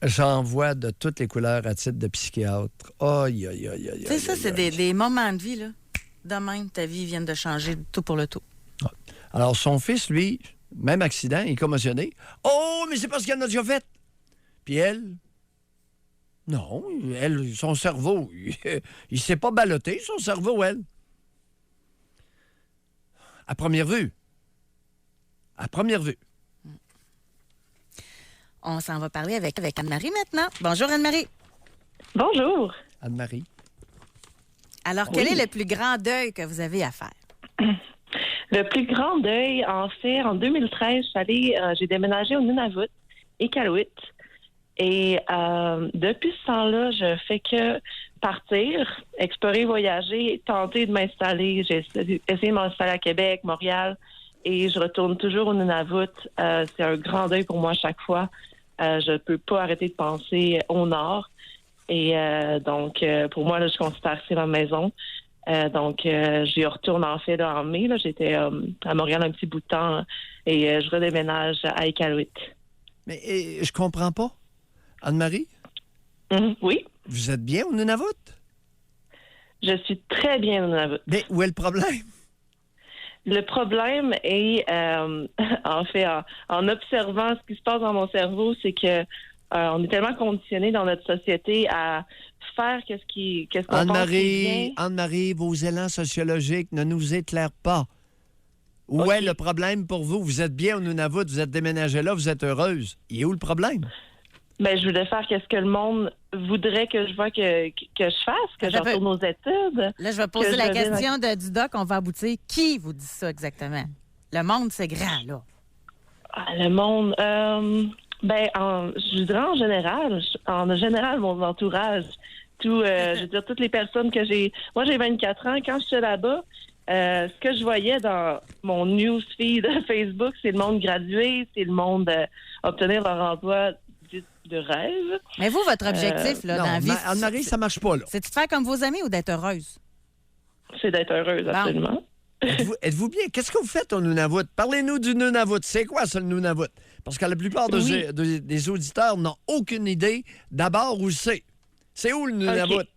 J'en vois de toutes les couleurs à titre de psychiatre. Aïe, aïe, aïe, aïe. Tu sais, ça, c'est des moments de vie, là. De même, ta vie vient de changer tout pour le tout. Alors, son fils, lui, même accident, il est commotionné. Oh, mais c'est parce qu'elle en a déjà fait. Puis elle, non, elle, son cerveau, il s'est pas ballotté, son cerveau, elle. À première vue. À première vue. On s'en va parler avec Anne-Marie maintenant. Bonjour, Anne-Marie. Bonjour. Anne-Marie. Alors, quel est le plus grand deuil que vous avez à faire? Le plus grand deuil, en fait, en 2013, j'ai déménagé au Nunavut, Iqaluit. Et depuis ce temps-là, je fais que partir, explorer, voyager, tenter de m'installer. J'ai essayé de m'installer à Québec, Montréal, et je retourne toujours au Nunavut. C'est un grand deuil pour moi à chaque fois. Je ne peux pas arrêter de penser au nord. Et donc, pour moi, là, je considère que c'est ma maison. Donc, j'y retourne en fait là, en mai. Là, j'étais à Montréal un petit bout de temps et je redéménage à Iqaluit. Mais je comprends pas. Anne-Marie? Oui. Vous êtes bien au Nunavut? Je suis très bien au Nunavut. Mais où est le problème? Le problème est, en fait, en observant ce qui se passe dans mon cerveau, c'est que on est tellement conditionné dans notre société à faire qu'est-ce qu'on pense qui est bien. Anne-Marie, vos élans sociologiques ne nous éclairent pas. Où est le problème pour vous? Vous êtes bien au Nunavut, vous êtes déménagée là, vous êtes heureuse. Il est où le problème? Ben, je voulais faire qu'est-ce que le monde voudrait que je vois que je fasse, que je retourne aux études. Là, je vais poser la question du doc, on va aboutir. Qui vous dit ça exactement? Le monde, c'est grand, là. Le monde, je dirais en général, mon entourage, je veux dire, toutes les personnes que j'ai... Moi, j'ai 24 ans. Quand j'étais là-bas, ce que je voyais dans mon newsfeed Facebook, c'est le monde gradué, c'est le monde obtenir leur emploi de rêve. Mais vous, votre objectif là, dans la vie... Anne-Marie, ça marche pas, là. C'est de faire comme vos amis ou d'être heureuse? C'est d'être heureuse, absolument. Êtes-vous bien? Qu'est-ce que vous faites au Nunavut? Parlez-nous du Nunavut. C'est quoi, ça, le Nunavut? Parce que la plupart des auditeurs n'ont aucune idée d'abord où c'est. C'est où, le Nunavut? Okay.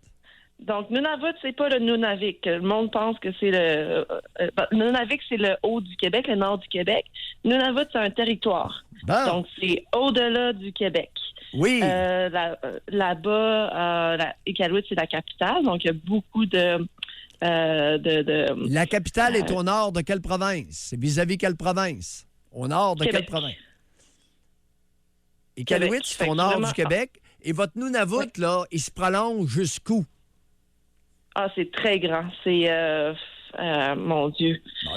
Donc, Nunavut, c'est pas le Nunavik. Le monde pense que c'est le... Nunavik, c'est le haut du Québec, le nord du Québec. Nunavut, c'est un territoire. Bon. Donc, c'est au-delà du Québec. Oui. Là-bas, Iqaluit, c'est la capitale. Donc, il y a beaucoup de... La capitale est au nord de quelle province? C'est vis-à-vis quelle province? Au nord de Québec. Quelle province? Iqaluit, c'est au nord du Québec. Et votre Nunavut, là, il se prolonge jusqu'où? Ah, c'est très grand. C'est... mon Dieu. Non,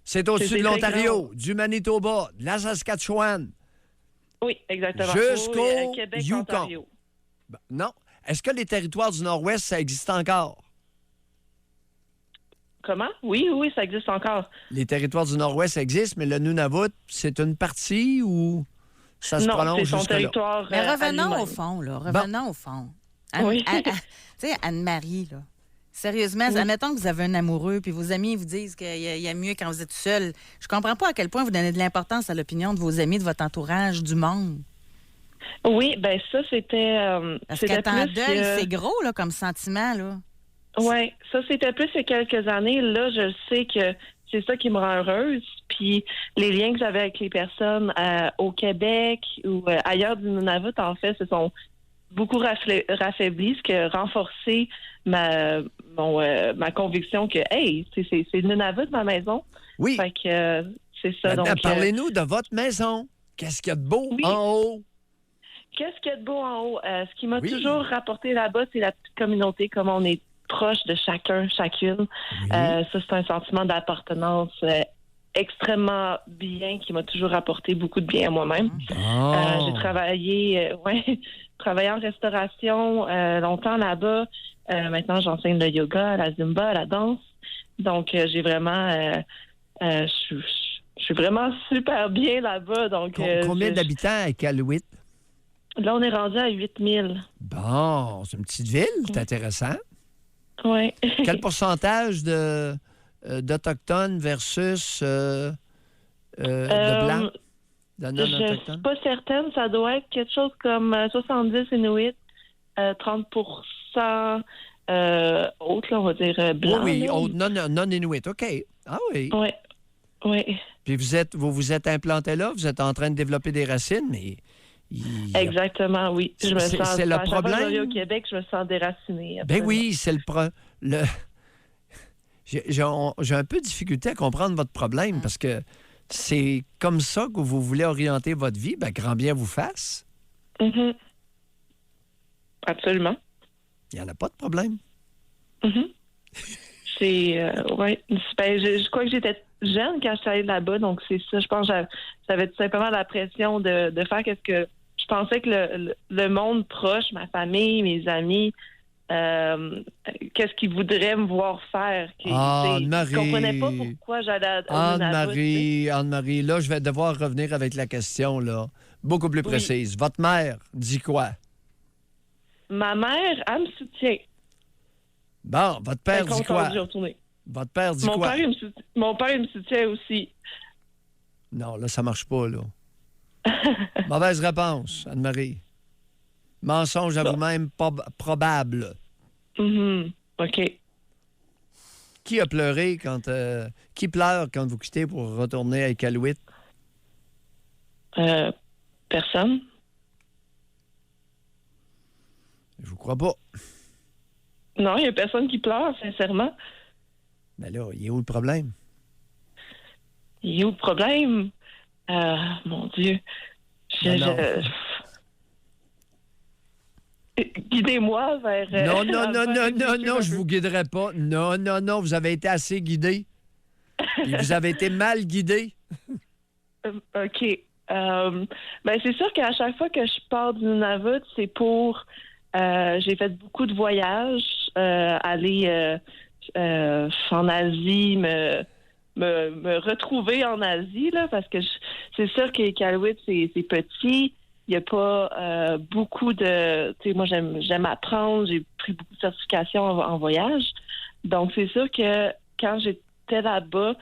c'est au-dessus de l'Ontario, du Manitoba, de la Saskatchewan. Oui, exactement. Jusqu'au Québec, Yukon. Ontario. Non. Est-ce que les territoires du Nord-Ouest, ça existe encore? Comment? Oui, ça existe encore. Les territoires du Nord-Ouest existent, mais le Nunavut, c'est une partie où ça se Non, prolonge c'est son jusque-là? territoire. Mais à revenons lui-même. au fond, là. Revenons au fond. Oui. Tu sais, Anne-Marie, là. Sérieusement, admettons que vous avez un amoureux, puis vos amis vous disent qu'il y a mieux quand vous êtes seul. Je comprends pas à quel point vous donnez de l'importance à l'opinion de vos amis, de votre entourage, du monde. Oui, ben ça, c'était... Parce c'était qu'être en plus, deuil, c'est gros, là, comme sentiment, là. Oui, ça, c'était plus il y a quelques années. Là, je sais que c'est ça qui me rend heureuse. Puis les liens que j'avais avec les personnes au Québec ou ailleurs du Nunavut, en fait, se sont beaucoup raffaiblis, ce qui a renforcé ma conviction que, hey, c'est le Nunavut, ma maison. Oui. Fait que c'est ça. Maintenant, Donc, parlez-nous de votre maison. Qu'est-ce qu'il y a de beau Oui. en haut? qu'est-ce qu'il y a de beau en haut? Ce qui m'a Oui. toujours rapporté là-bas, c'est la petite communauté, comment on est proche de chacun, chacune. Oui. Ça, c'est un sentiment d'appartenance extrêmement bien qui m'a toujours apporté beaucoup de bien à moi-même. Bon. J'ai travaillé, travaillé en restauration longtemps là-bas. Maintenant, j'enseigne le yoga, la zumba, la danse. Donc, j'ai vraiment... je suis vraiment super bien là-bas. Donc, Combien d'habitants à Iqaluit? Là, on est rendu à 8000. Bon, c'est une petite ville, c'est intéressant. Oui. Quel pourcentage d'Autochtones versus de Blancs, de Je ne non-Autochtones? suis pas certaine. Ça doit être quelque chose comme 70 Inuits, 30 autres, là, on va dire blancs. Oui, là. non-Inuit, OK. Ah oui. Oui, oui. Puis vous vous êtes implanté là, vous êtes en train de développer des racines, mais... Exactement, oui. Je me C'est sens. le à chaque fois que problème. je reviens au Québec, je me sens déracinée. Ben absolument. oui, c'est le... J'ai un peu de difficulté à comprendre votre problème parce que c'est comme ça que vous voulez orienter votre vie. Ben, grand bien vous fasse. Mhm. Absolument. Il n'y en a pas de problème. Mhm. C'est ouais. Ben, je crois que j'étais jeune quand je suis allée là-bas, donc c'est ça. Je pense que j'avais tout simplement la pression de faire qu'est-ce que je pensais que le monde proche, ma famille, mes amis, qu'est-ce qu'ils voudraient me voir faire. Anne-Marie. Ils ne comprenaient pas pourquoi j'allais à Anne-Marie, là, je vais devoir revenir avec la question, là, beaucoup plus précise. Votre mère dit quoi? Ma mère, elle me soutient. Bon, votre père dit quoi? Retourner. Votre père dit Mon quoi? Mon père, il me soutient aussi. Non, là, ça marche pas, là. Mauvaise réponse, Anne-Marie. Mensonge à vous-même probable. Mm-hmm. OK. Qui a pleuré qui pleure quand vous quittez pour retourner à Iqaluit? Personne. Je vous crois pas. Non, il n'y a personne qui pleure, sincèrement. Mais là, il est où le problème? Il est où le problème? Mon Dieu. Non. Guidez-moi vers... Non, je vous guiderai pas. Non, vous avez été assez guidé. Et vous avez été mal guidé. OK. Ben c'est sûr qu'à chaque fois que je pars du Nunavut, c'est pour... j'ai fait beaucoup de voyages, aller en Asie, me retrouver en Asie, là, parce que c'est sûr qu'Iqaluit, c'est petit. Il n'y a pas beaucoup de... Tu sais, moi, j'aime apprendre. J'ai pris beaucoup de certifications en voyage. Donc, c'est sûr que quand j'étais là-bas,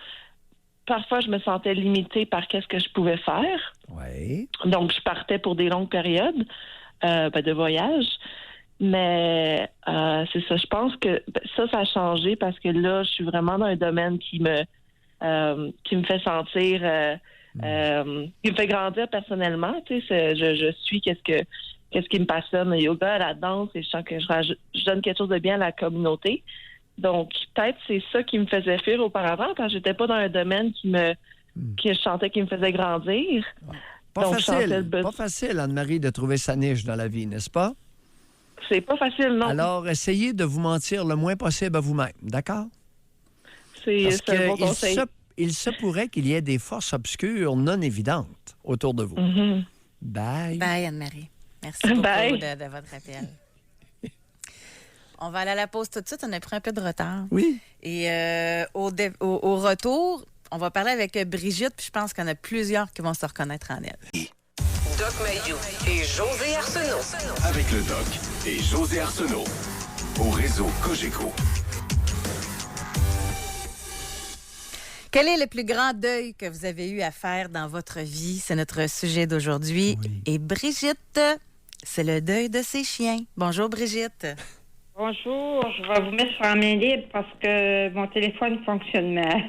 parfois, je me sentais limitée par qu'est-ce que je pouvais faire. Oui. Donc, je partais pour des longues périodes de voyage. Mais c'est ça. Je pense que ça a changé parce que là, je suis vraiment dans un domaine qui me fait sentir... qui me fait grandir personnellement. Tu sais, je suis qu'est-ce qui me passionne, le yoga, la danse, et je sens que je donne quelque chose de bien à la communauté. Donc, peut-être c'est ça qui me faisait fuir auparavant, quand j'étais pas dans un domaine que je sentais qui me faisait grandir. Pas facile, Anne-Marie, de trouver sa niche dans la vie, n'est-ce pas? C'est pas facile, non. Alors, essayez de vous mentir le moins possible à vous-même, d'accord? C'est un bon conseil. Il se pourrait qu'il y ait des forces obscures non évidentes autour de vous. Mm-hmm. Bye. Bye, Anne-Marie. Merci beaucoup Bye. de votre appel. On va aller à la pause tout de suite. On a pris un peu de retard. Oui. Et au retour, on va parler avec Brigitte, puis je pense qu'il y en a plusieurs qui vont se reconnaître en elle. Doc Mayou et José Arsenault. Avec le Doc et José Arsenault. Au réseau Cogeco. Quel est le plus grand deuil que vous avez eu à faire dans votre vie? C'est notre sujet d'aujourd'hui. Oui. Et Brigitte, c'est le deuil de ses chiens. Bonjour, Brigitte. Bonjour, je vais vous mettre sur la main libre parce que mon téléphone fonctionne mal.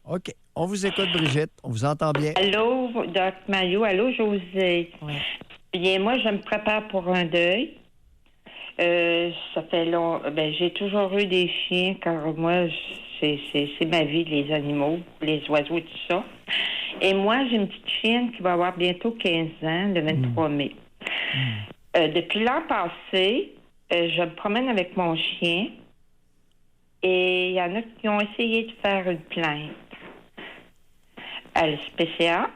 OK. On vous écoute, Brigitte. On vous entend bien. Allô, Doc Mayou. Allô, José. Oui. Bien, moi, je me prépare pour un deuil. Ça fait long. Ben, j'ai toujours eu des chiens, car moi, c'est ma vie, les animaux, les oiseaux et tout ça. Et moi, j'ai une petite chienne qui va avoir bientôt 15 ans, le 23 mai. Depuis l'an passé, je me promène avec mon chien et il y en a qui ont essayé de faire une plainte à la SPCA.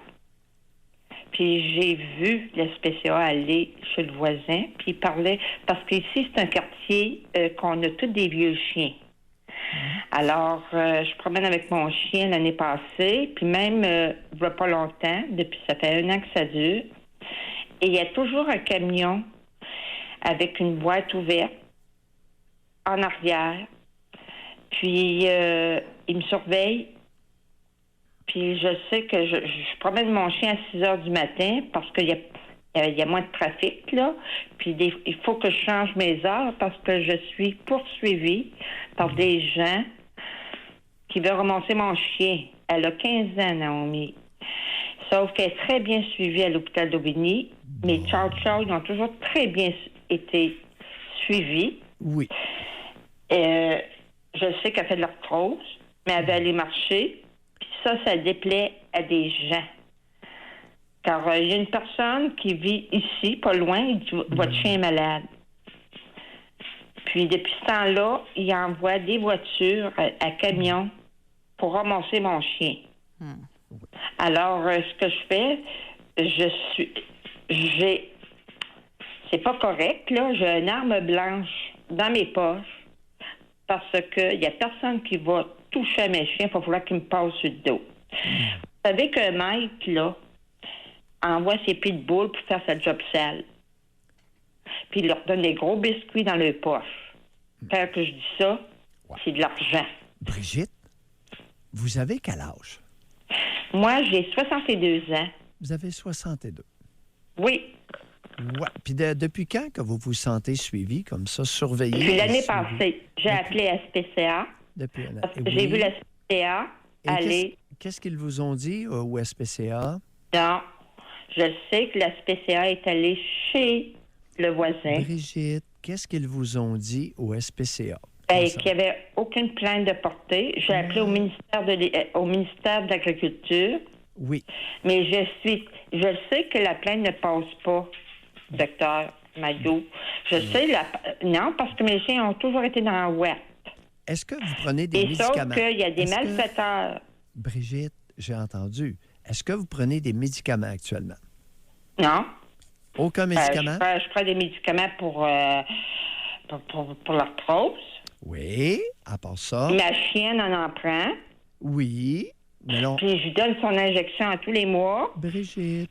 Puis j'ai vu la SPCA aller chez le voisin, puis il parlait, parce qu'ici, c'est un quartier qu'on a tous des vieux chiens. Alors, je promène avec mon chien l'année passée, puis même, il n'y a pas longtemps, depuis ça fait 1 an que ça dure, et il y a toujours un camion avec une boîte ouverte en arrière, puis il me surveille. Puis je sais que je promène mon chien à 6 heures du matin parce qu'il y a moins de trafic, là. Puis il faut que je change mes heures parce que je suis poursuivie par des gens qui veulent ramasser mon chien. Elle a 15 ans, Naomi. Sauf qu'elle est très bien suivie à l'hôpital d'Aubigny. Mes chow-chow, ils ont toujours très bien été suivis. Oui. Je sais qu'elle fait de l'arthrose, mais elle va aller marcher. Ça déplaît à des gens. Car il y a une personne qui vit ici, pas loin, il dit « Votre chien est malade ». Puis depuis ce temps-là, il envoie des voitures à camion pour ramasser mon chien. Alors, ce que je fais, c'est pas correct, là. J'ai une arme blanche dans mes poches parce qu'il y a personne qui va toucher à mes chiens, il va falloir qu'il me passe sur le dos. Vous savez qu'un maître, là, envoie ses pitbulls pour faire sa job sale. Puis il leur donne des gros biscuits dans leurs poches. Quand que je dis ça, c'est de l'argent. Brigitte, vous avez quel âge? Moi, j'ai 62 ans. Vous avez 62. Oui. Ouais. Puis depuis quand que vous vous sentez suivi comme ça, surveillé? Puis l'année suivi? passée, j'ai appelé SPCA. Depuis un an. Parce que j'ai vu la SPCA aller. Qu'est-ce qu'ils vous ont dit au SPCA? Non, je sais que la SPCA est allée chez le voisin. Brigitte, qu'est-ce qu'ils vous ont dit au SPCA? Qu'il n'y avait aucune plainte de portée. J'ai appelé au ministère de l'Agriculture. Oui. Mais je sais que la plainte ne passe pas, docteur Mayou. Je sais, non, parce que mes chiens ont toujours été dans la ouate. Est-ce que vous prenez des Et médicaments? sauf qu'il y a des malfaiteurs. Brigitte, j'ai entendu. Est-ce que vous prenez des médicaments actuellement? Non. Aucun médicament? Je prends des médicaments pour l'arthrose. Oui, à part ça. Ma chienne en prend. Oui, mais non. Puis je lui donne son injection à tous les mois. Brigitte.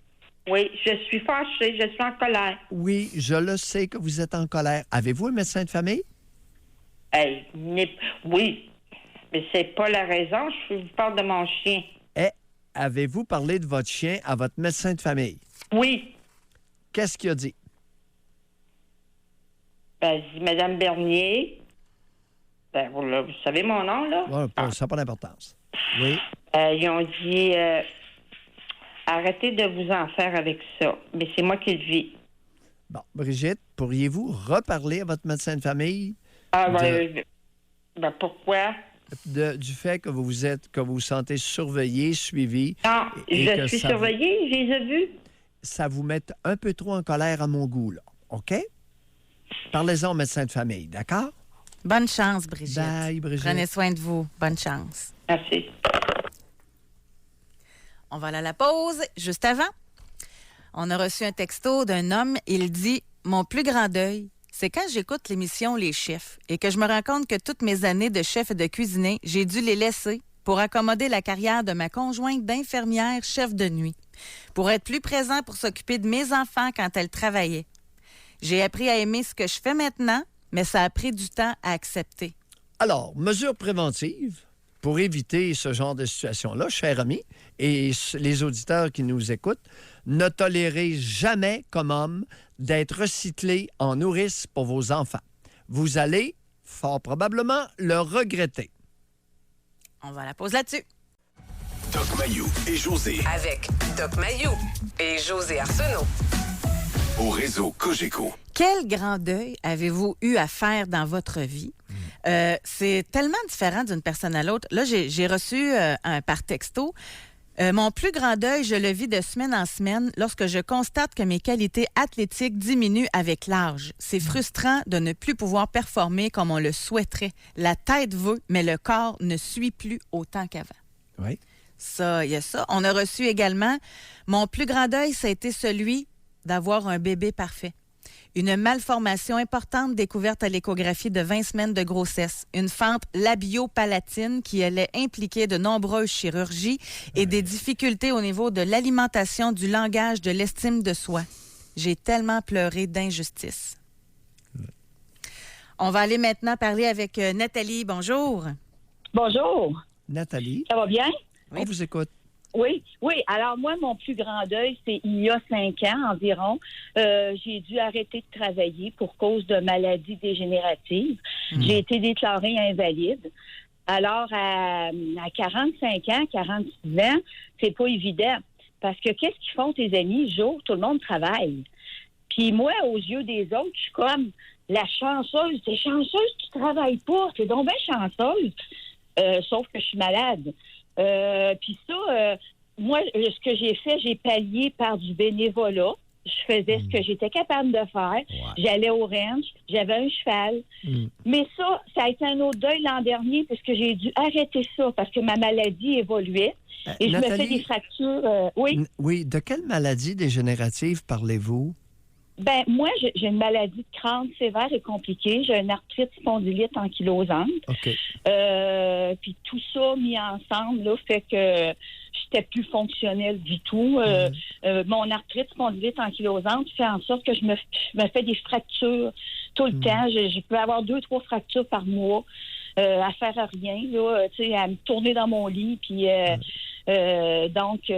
Oui, je suis fâchée, je suis en colère. Oui, je le sais que vous êtes en colère. Avez-vous un médecin de famille? Oui, mais c'est pas la raison. Je vous parle de mon chien. Avez-vous parlé de votre chien à votre médecin de famille? Oui. Qu'est-ce qu'il a dit? Dit Mme Bernier. Vous savez mon nom, là? Ouais, ça n'a pas d'importance. Oui. Ils ont dit arrêtez de vous en faire avec ça. Mais c'est moi qui le vis. Bon, Brigitte, pourriez-vous reparler à votre médecin de famille? Pourquoi? Du fait que vous vous sentez surveillé, suivi. Non, je suis surveillée, je les ai vus. Ça vous met un peu trop en colère à mon goût, là. OK? Parlez-en au médecin de famille, d'accord? Bonne chance, Brigitte. Bye, Brigitte. Prenez soin de vous. Bonne chance. Merci. On va aller à la pause. Juste avant, on a reçu un texto d'un homme. Il dit « Mon plus grand deuil, c'est quand j'écoute l'émission Les Chefs et que je me rends compte que toutes mes années de chef et de cuisinier, j'ai dû les laisser pour accommoder la carrière de ma conjointe d'infirmière chef de nuit, pour être plus présent pour s'occuper de mes enfants quand elle travaillait. J'ai appris à aimer ce que je fais maintenant, mais ça a pris du temps à accepter. Alors, mesures préventives pour éviter ce genre de situation-là, chers amis, et les auditeurs qui nous écoutent, ne tolérez jamais comme homme d'être recyclé en nourrice pour vos enfants. Vous allez, fort probablement, le regretter. On va la pause là-dessus. Doc Mayou et José Avec Doc Mayou et José Arsenault. au réseau Cogeco. Quel grand deuil avez-vous eu à faire dans votre vie? C'est tellement différent d'une personne à l'autre. Là, j'ai reçu par texto. Mon plus grand deuil, je le vis de semaine en semaine lorsque je constate que mes qualités athlétiques diminuent avec l'âge. C'est frustrant de ne plus pouvoir performer comme on le souhaiterait. La tête veut, mais le corps ne suit plus autant qu'avant. Oui. Ça, il y a ça. On a reçu également, mon plus grand deuil, ça a été celui d'avoir un bébé parfait. Une malformation importante découverte à l'échographie de 20 semaines de grossesse. Une fente labio-palatine qui allait impliquer de nombreuses chirurgies et des difficultés au niveau de l'alimentation, du langage, de l'estime de soi. J'ai tellement pleuré d'injustice. On va aller maintenant parler avec Nathalie. Bonjour. Bonjour. Nathalie, Ça va bien? on vous écoute. Oui. Alors moi, mon plus grand deuil, c'est il y a 5 ans environ. J'ai dû arrêter de travailler pour cause de maladies dégénératives. J'ai été déclarée invalide. Alors, à 45 ans, 46 ans, c'est pas évident. Parce que qu'est-ce qu'ils font tes amis? Jour, tout le monde travaille. Puis moi, aux yeux des autres, je suis comme la chanceuse. T'es chanceuse, tu travailles pas. T'es donc bien chanceuse. Sauf que je suis malade. Puis ça, moi, ce que j'ai fait, j'ai pallié par du bénévolat. Je faisais ce que j'étais capable de faire. J'allais au ranch, j'avais un cheval. Mais ça a été un autre deuil l'an dernier parce que j'ai dû arrêter ça parce que ma maladie évoluait. Et je me fais des fractures. Oui, de quelle maladie dégénérative parlez-vous? Ben moi, j'ai une maladie de crâne sévère et compliquée. J'ai une arthrite spondylite ankylosante. OK. Puis tout ça mis ensemble là, fait que j'étais plus fonctionnelle du tout. Mon arthrite spondylite ankylosante fait en sorte que je me fais des fractures tout le temps. Je peux avoir 2-3 fractures par mois à faire à rien, là, à me tourner dans mon lit. Puis donc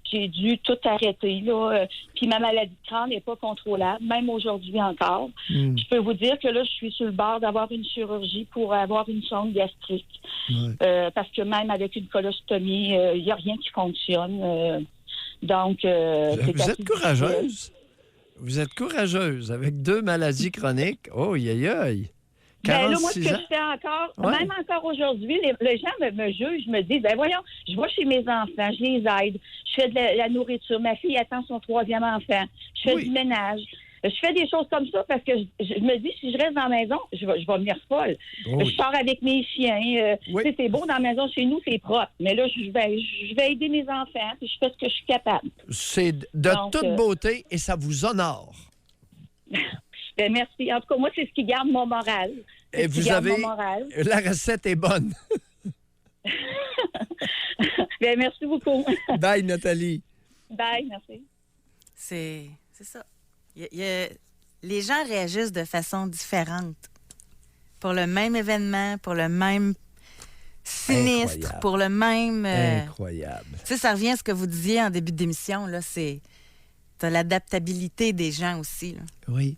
j'ai dû tout arrêter, là. Puis ma maladie de crâne n'est pas contrôlable, même aujourd'hui encore. Je peux vous dire que là, je suis sur le bord d'avoir une chirurgie pour avoir une sonde gastrique. Parce que même avec une colostomie, il n'y a rien qui fonctionne. Donc, vous êtes courageuse. Vous êtes courageuse avec 2 maladies chroniques. Oh, aïe, aïe. Ben là, moi, ce que je fais encore, même encore aujourd'hui, les gens me jugent, me disent, ben voyons, je vais chez mes enfants, je les aide, je fais de la nourriture, ma fille attend son 3e enfant, je fais du ménage. Je fais des choses comme ça parce que je me dis, si je reste dans la maison, je vais venir folle. Je sors avec mes chiens. C'est beau dans la maison, chez nous, c'est propre. Mais là, je vais aider mes enfants puis je fais ce que je suis capable. C'est de toute beauté et ça vous honore. Ben, merci. En tout cas, moi, c'est ce qui garde mon moral. Et vous avez... La recette est bonne. Ben, merci beaucoup. Bye, Nathalie. Bye, merci. C'est ça. Les gens réagissent de façon différente. Pour le même événement, pour le même sinistre, Incroyable. pour le même... Incroyable. Tu sais, ça revient à ce que vous disiez en début d'émission, là, t'as l'adaptabilité des gens aussi, là. Oui.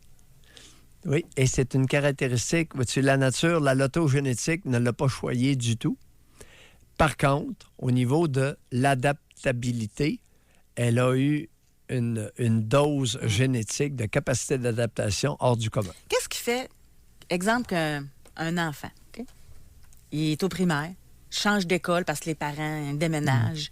Oui, et c'est une caractéristique. Vois-tu, la nature, la lotogénétique ne l'a pas choyée du tout. Par contre, au niveau de l'adaptabilité, elle a eu une dose génétique de capacité d'adaptation hors du commun. Qu'est-ce qui fait, exemple, qu'un enfant, OK? Il est au primaire, change d'école parce que les parents déménagent.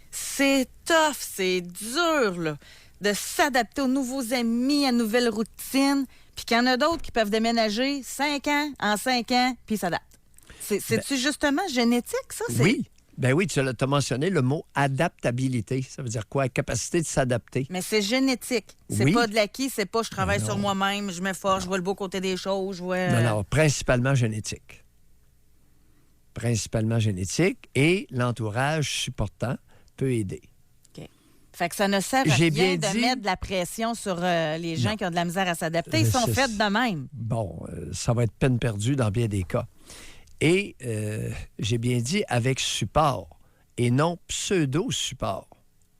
C'est tough, c'est dur, là, de s'adapter aux nouveaux amis, à nouvelles routines. Puis qu'il y en a d'autres qui peuvent déménager 5 ans, en 5 ans, puis ils s'adaptent. C'est-tu justement génétique, ça? Oui. Ben oui, tu as mentionné le mot adaptabilité. Ça veut dire quoi? Capacité de s'adapter. Mais c'est génétique. C'est Oui. pas de l'acquis, c'est pas je travaille Non. sur moi-même, je m'efforce, je vois le beau côté des choses, je vois... Non, principalement génétique. Principalement génétique et l'entourage supportant peut aider. Fait que ça ne sert à J'ai rien bien de dit- mettre de la pression sur les gens qui ont de la misère à s'adapter. Ils sont C'est- faits de même. Bon, ça va être peine perdue dans bien des cas. Et j'ai bien dit avec support et non pseudo-support.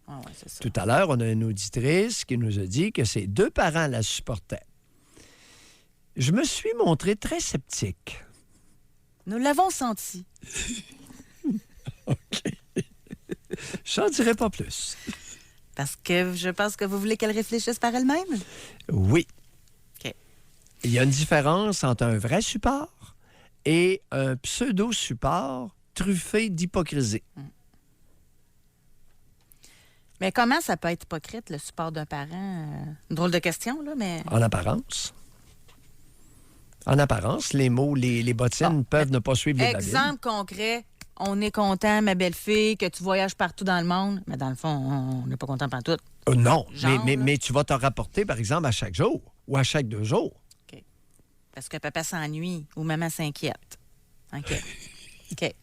Ah ouais, c'est ça. Tout à l'heure, on a une auditrice qui nous a dit que ses 2 parents la supportaient. Je me suis montré très sceptique. Nous l'avons senti. J'en dirai pas plus. Parce que je pense que vous voulez qu'elle réfléchisse par elle-même. Oui. OK. Il y a une différence entre un vrai support et un pseudo-support truffé d'hypocrisie. Mais comment ça peut être hypocrite, le support d'un parent? Une drôle de question, là, mais... En apparence. En apparence, les mots, les bottines peuvent ne pas suivre les babines. Exemple concret, on est content, ma belle-fille, que tu voyages partout dans le monde. Mais dans le fond, on n'est pas content pantoute. Non, Genre, mais tu vas te rapporter, par exemple, à chaque jour ou à chaque 2 jours. OK. Parce que papa s'ennuie ou maman s'inquiète. OK. OK.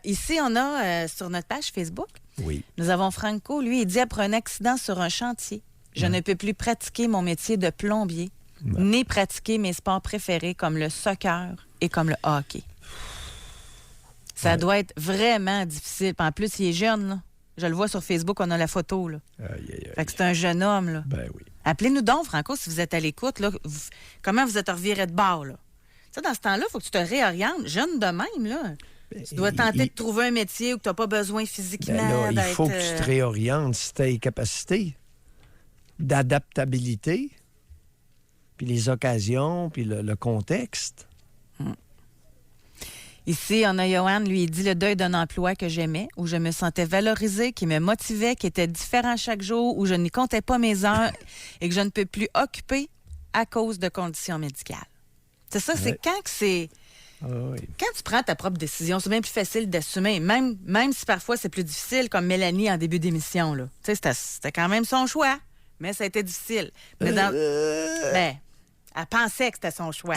Ici, on a sur notre page Facebook, Oui. nous avons Franco. Lui, il dit après un accident sur un chantier, je ne peux plus pratiquer mon métier de plombier, ni pratiquer mes sports préférés comme le soccer et comme le hockey. Ça doit être vraiment difficile. Puis en plus, il est jeune, là. Je le vois sur Facebook, on a la photo, là. Aïe, aïe, aïe. Fait que c'est un jeune homme, là. Ben oui. Appelez-nous donc, Franco, si vous êtes à l'écoute, là. Comment vous êtes reviré de bord, là? Tu sais, dans ce temps-là, il faut que tu te réorientes. Jeune de même, là. Tu dois tenter de trouver un métier où tu n'as pas besoin physiquement Ben là, il faut que d'être, tu te réorientes si tu as les capacités d'adaptabilité, puis les occasions, puis le contexte. Ici, on a Johan, lui, il dit le deuil d'un emploi que j'aimais, où je me sentais valorisée, qui me motivait, qui était différent chaque jour, où je n'y comptais pas mes heures et que je ne peux plus occuper à cause de conditions médicales. C'est ça, c'est Ouais. quand que c'est... Ah oui. Quand tu prends ta propre décision, c'est bien plus facile d'assumer, même si parfois c'est plus difficile, comme Mélanie en début d'émission. Là. Tu sais, c'était quand même son choix, mais ça a été difficile. Mais ben, elle pensait que c'était son choix.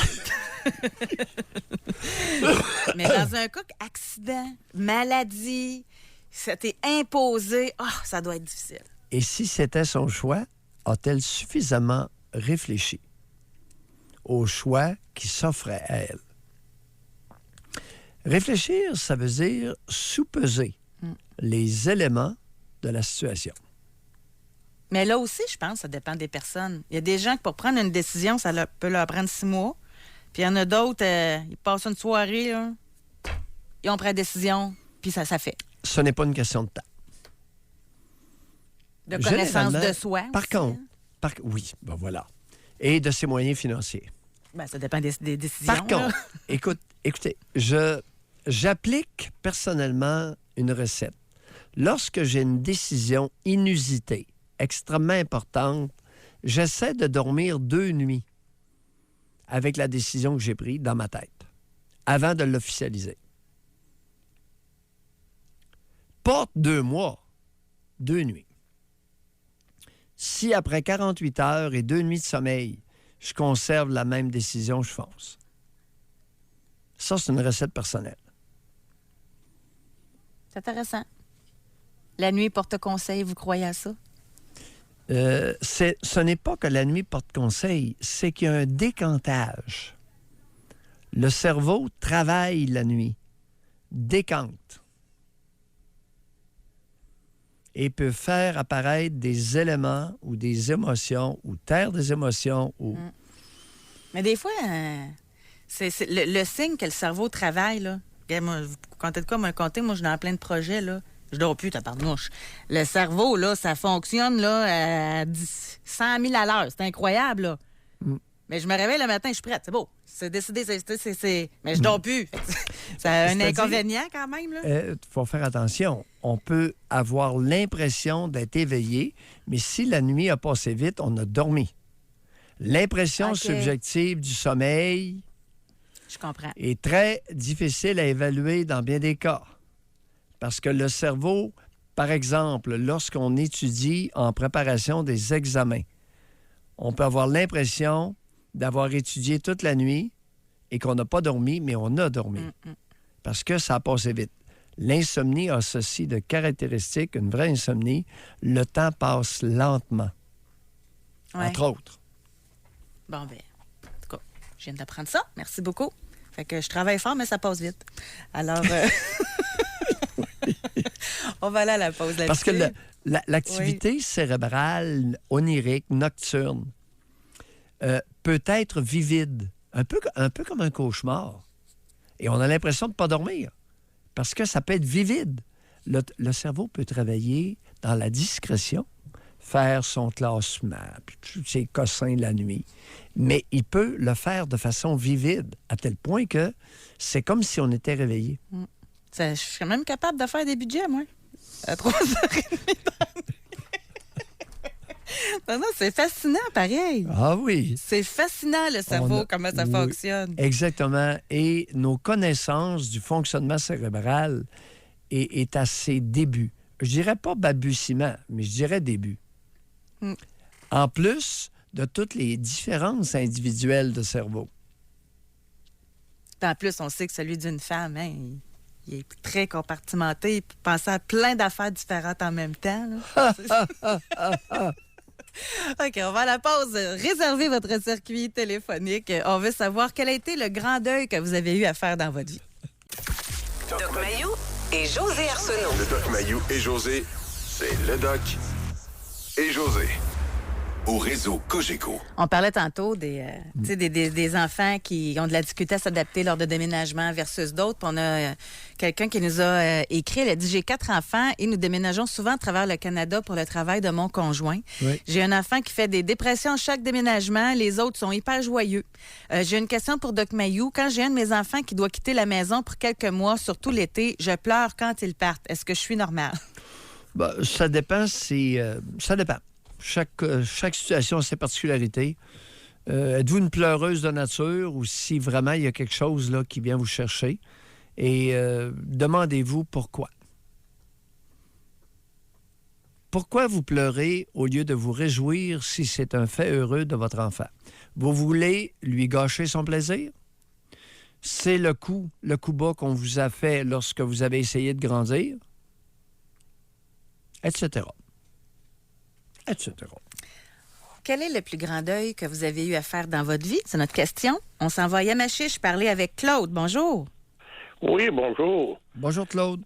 Mais dans un cas, accident, maladie, ça t'est imposé, ça doit être difficile. Et si c'était son choix, a-t-elle suffisamment réfléchi au choix qui s'offrait à elle? Réfléchir, ça veut dire sous-peser les éléments de la situation. Mais là aussi, je pense, ça dépend des personnes. Il y a des gens qui, pour prendre une décision, peut leur prendre 6 mois. Puis il y en a d'autres, ils passent une soirée, là, ils ont pris la décision, puis ça fait. Ce n'est pas une question de temps. De connaissance Généralement, de soi. Par aussi, contre, hein. oui, ben voilà. Et de ses moyens financiers. Ben, ça dépend des décisions. Par contre, écoutez, j'applique personnellement une recette. Lorsque j'ai une décision inusitée, extrêmement importante, j'essaie de dormir 2 nuits avec la décision que j'ai prise dans ma tête, avant de l'officialiser. Pas 2 mois, 2 nuits. Si après 48 heures et 2 nuits de sommeil, je conserve la même décision, je fonce. Ça, c'est une recette personnelle. C'est intéressant. La nuit porte conseil, vous croyez à ça? Ce n'est pas que la nuit porte conseil, c'est qu'il y a un décantage. Le cerveau travaille la nuit, décante, et peut faire apparaître des éléments ou des émotions ou taire des émotions. Ou... Mais des fois, c'est le signe que le cerveau travaille, là. Regarde, moi, vous comptez de quoi, moi, moi, je suis dans plein de projets, là. Je dors plus, tabarnouche. Le cerveau, là, ça fonctionne, là, à 100 000 à l'heure. C'est incroyable, là. Mais je me réveille le matin, je suis prête. C'est beau. C'est décidé, c'est... Mais je dors plus. Ça a un inconvénient, quand même, là. Il faut faire attention. On peut avoir l'impression d'être éveillé, mais si la nuit a passé vite, on a dormi. L'impression subjective du sommeil je comprends. est très difficile à évaluer dans bien des cas. Parce que le cerveau, par exemple, lorsqu'on étudie en préparation des examens, on peut avoir l'impression d'avoir étudié toute la nuit et qu'on n'a pas dormi, mais on a dormi. Parce que ça a passé vite. L'insomnie a ceci de caractéristique, une vraie insomnie, le temps passe lentement, entre autres. Bon, bien, en tout cas, je viens d'apprendre ça. Merci beaucoup. Fait que je travaille fort, mais ça passe vite. Alors, on va aller à la pause là-dessus. Parce que l'activité cérébrale onirique, nocturne, peut être vivide, un peu comme un cauchemar. Et on a l'impression de ne pas dormir, parce que ça peut être vivide. Le cerveau peut travailler dans la discrétion, faire son classement, puis ses cossins la nuit. Mais il peut le faire de façon vivide, à tel point que c'est comme si on était réveillé. Je suis même capable de faire des budgets, moi, à 3h30 Non, c'est fascinant, pareil. Ah oui. C'est fascinant, le cerveau, comment ça fonctionne. Exactement. Et nos connaissances du fonctionnement cérébral est à ses débuts. Je dirais pas balbutiement, mais je dirais début. En plus de toutes les différences individuelles de cerveau. En plus, on sait que celui d'une femme, hein, il est très compartimenté. Il peut penser à plein d'affaires différentes en même temps. OK, on va à la pause. Réservez votre circuit téléphonique. On veut savoir quel a été le grand deuil que vous avez eu à faire dans votre vie. Doc Mayou et José Arsenault. Le Doc Mayou et José, c'est le Doc et José. Au réseau Cogeco. On parlait tantôt des enfants qui ont de la difficulté à s'adapter lors de déménagements versus d'autres. Puis on a quelqu'un qui nous a écrit, elle a dit « J'ai 4 enfants et nous déménageons souvent à travers le Canada pour le travail de mon conjoint. Oui. J'ai un enfant qui fait des dépressions à chaque déménagement. Les autres sont hyper joyeux. J'ai une question pour Doc Mayou. Quand j'ai un de mes enfants qui doit quitter la maison pour quelques mois, surtout l'été, je pleure quand ils partent. Est-ce que je suis normale? » Ça dépend. Ça dépend. Chaque situation a ses particularités. Êtes-vous une pleureuse de nature ou si vraiment il y a quelque chose là, qui vient vous chercher? Et demandez-vous pourquoi. Pourquoi vous pleurez au lieu de vous réjouir si c'est un fait heureux de votre enfant? Vous voulez lui gâcher son plaisir? C'est le coup bas qu'on vous a fait lorsque vous avez essayé de grandir? Etc. Etc. Quel est le plus grand deuil que vous avez eu à faire dans votre vie? C'est notre question. On s'en va à Yamachiche parler avec Claude. Bonjour. Oui, bonjour. Bonjour, Claude.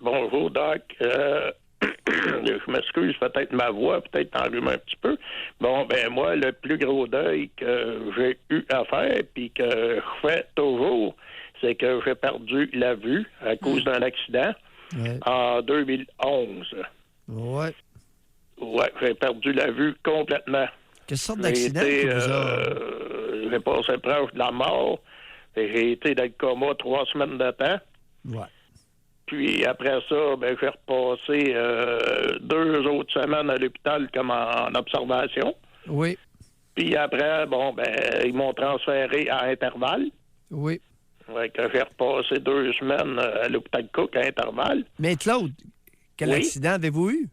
Bonjour, Doc. Je m'excuse, peut-être ma voix, peut-être enrhume un petit peu. Bon, ben moi, le plus gros deuil que j'ai eu à faire, puis que je fais toujours, c'est que j'ai perdu la vue à cause d'un accident en 2011. Ouais. Ouais, j'ai perdu la vue complètement. Quelle sorte d'accident que vous avez? J'ai passé proche de la mort. Et j'ai été dans le coma 3 semaines de temps. Ouais. Puis après ça, ben, j'ai repassé 2 autres semaines à l'hôpital comme en observation. Oui. Puis après, bon, ben, ils m'ont transféré à Intervalle. Oui. Ouais, que j'ai repassé 2 semaines à l'hôpital Cook à Intervalle. Mais Claude, quel accident avez-vous eu?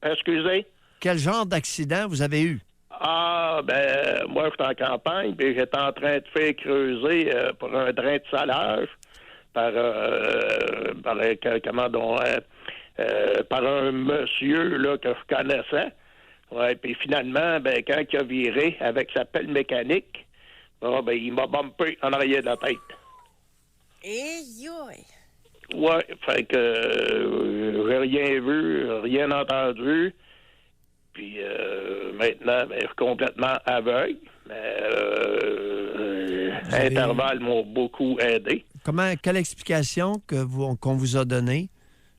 Excusez? Quel genre d'accident vous avez eu? Ah, ben, moi, j'étais en campagne, puis j'étais en train de faire creuser pour un drain de salage par un monsieur là, que je connaissais. Ouais, puis finalement, ben, quand il a viré avec sa pelle mécanique, ben, il m'a bumpé en arrière de la tête. Ouais, fait que j'ai rien vu, rien entendu. Puis maintenant, ben, je suis complètement aveugle. Mais Intervalle m'ont beaucoup aidé. Quelle explication qu'on vous a donnée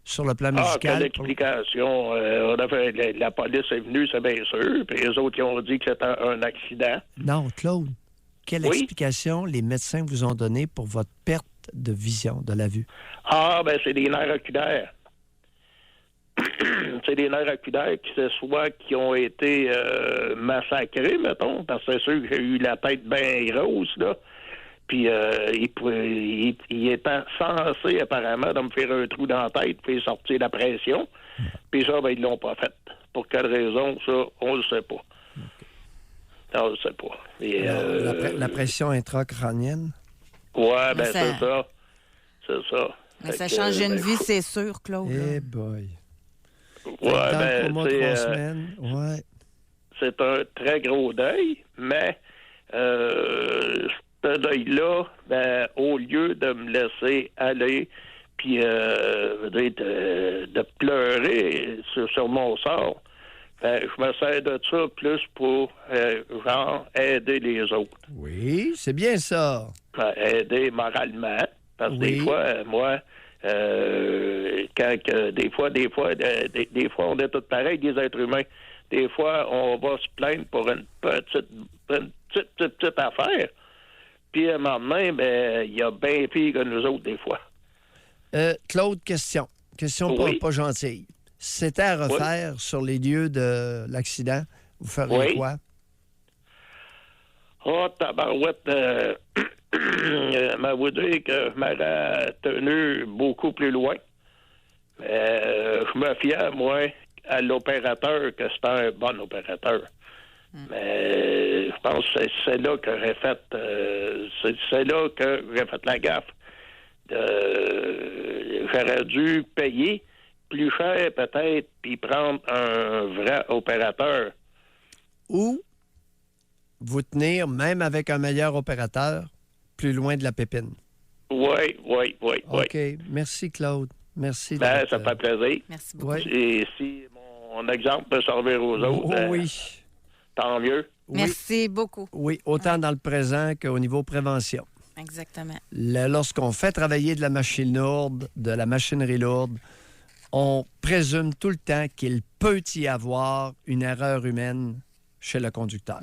sur le plan médical? Quelle explication? On a fait, la police est venue, c'est bien sûr. Puis les autres, ils ont dit que c'était un accident. Non, Claude. Quelle explication les médecins vous ont donnée pour votre perte de vision, de la vue? Ben c'est des nerfs oculaires. C'est des nerfs oculaires qui ont été massacrés, mettons, parce que c'est sûr que j'ai eu la tête bien grosse, là. Puis il était censé, apparemment, de me faire un trou dans la tête, faire sortir la pression. Puis ça, ben, ils l'ont pas fait. Pour quelle raison, ça, on le sait pas. On le sait pas. Et, Alors, la pression intracrânienne? Ouais, ben c'est ça. C'est ça. Mais ça change une vie, c'est sûr, Claude. Eh boy. Ouais, ben, mois, 3 semaines. Ouais. C'est un très gros deuil, mais ce deuil-là, ben, au lieu de me laisser aller puis de pleurer sur mon sort, ben, je me sers de ça plus pour genre aider les autres. Oui, c'est bien ça. Aider moralement. Parce que des fois, moi, des fois, on est tous pareils, des êtres humains. Des fois, on va se plaindre pour une petite affaire. Puis, à un moment donné, ben, il y a bien pire que nous autres, des fois. Claude, question. Question Oui. pas gentille. Si c'était à refaire sur les lieux de l'accident, vous feriez quoi? Oh, tabarouette, m'a vous dire que je m'aurais tenu beaucoup plus loin. Je me fiais, moi, à l'opérateur, que c'était un bon opérateur. Mais je pense que c'est là que j'aurais fait c'est là que j'ai fait la gaffe. J'aurais dû payer plus cher peut-être puis prendre un vrai opérateur. Ou vous tenir, même avec un meilleur opérateur, plus loin de la pépine. Oui. OK. Merci, Claude. Merci. Ben, ça fait plaisir. Merci beaucoup. Ouais. Et si mon exemple peut servir aux autres, oui. Tant mieux. Merci beaucoup. Oui, autant dans le présent qu'au niveau prévention. Exactement. Lorsqu'on fait travailler de la machine lourde, de la machinerie lourde, on présume tout le temps qu'il peut y avoir une erreur humaine chez le conducteur.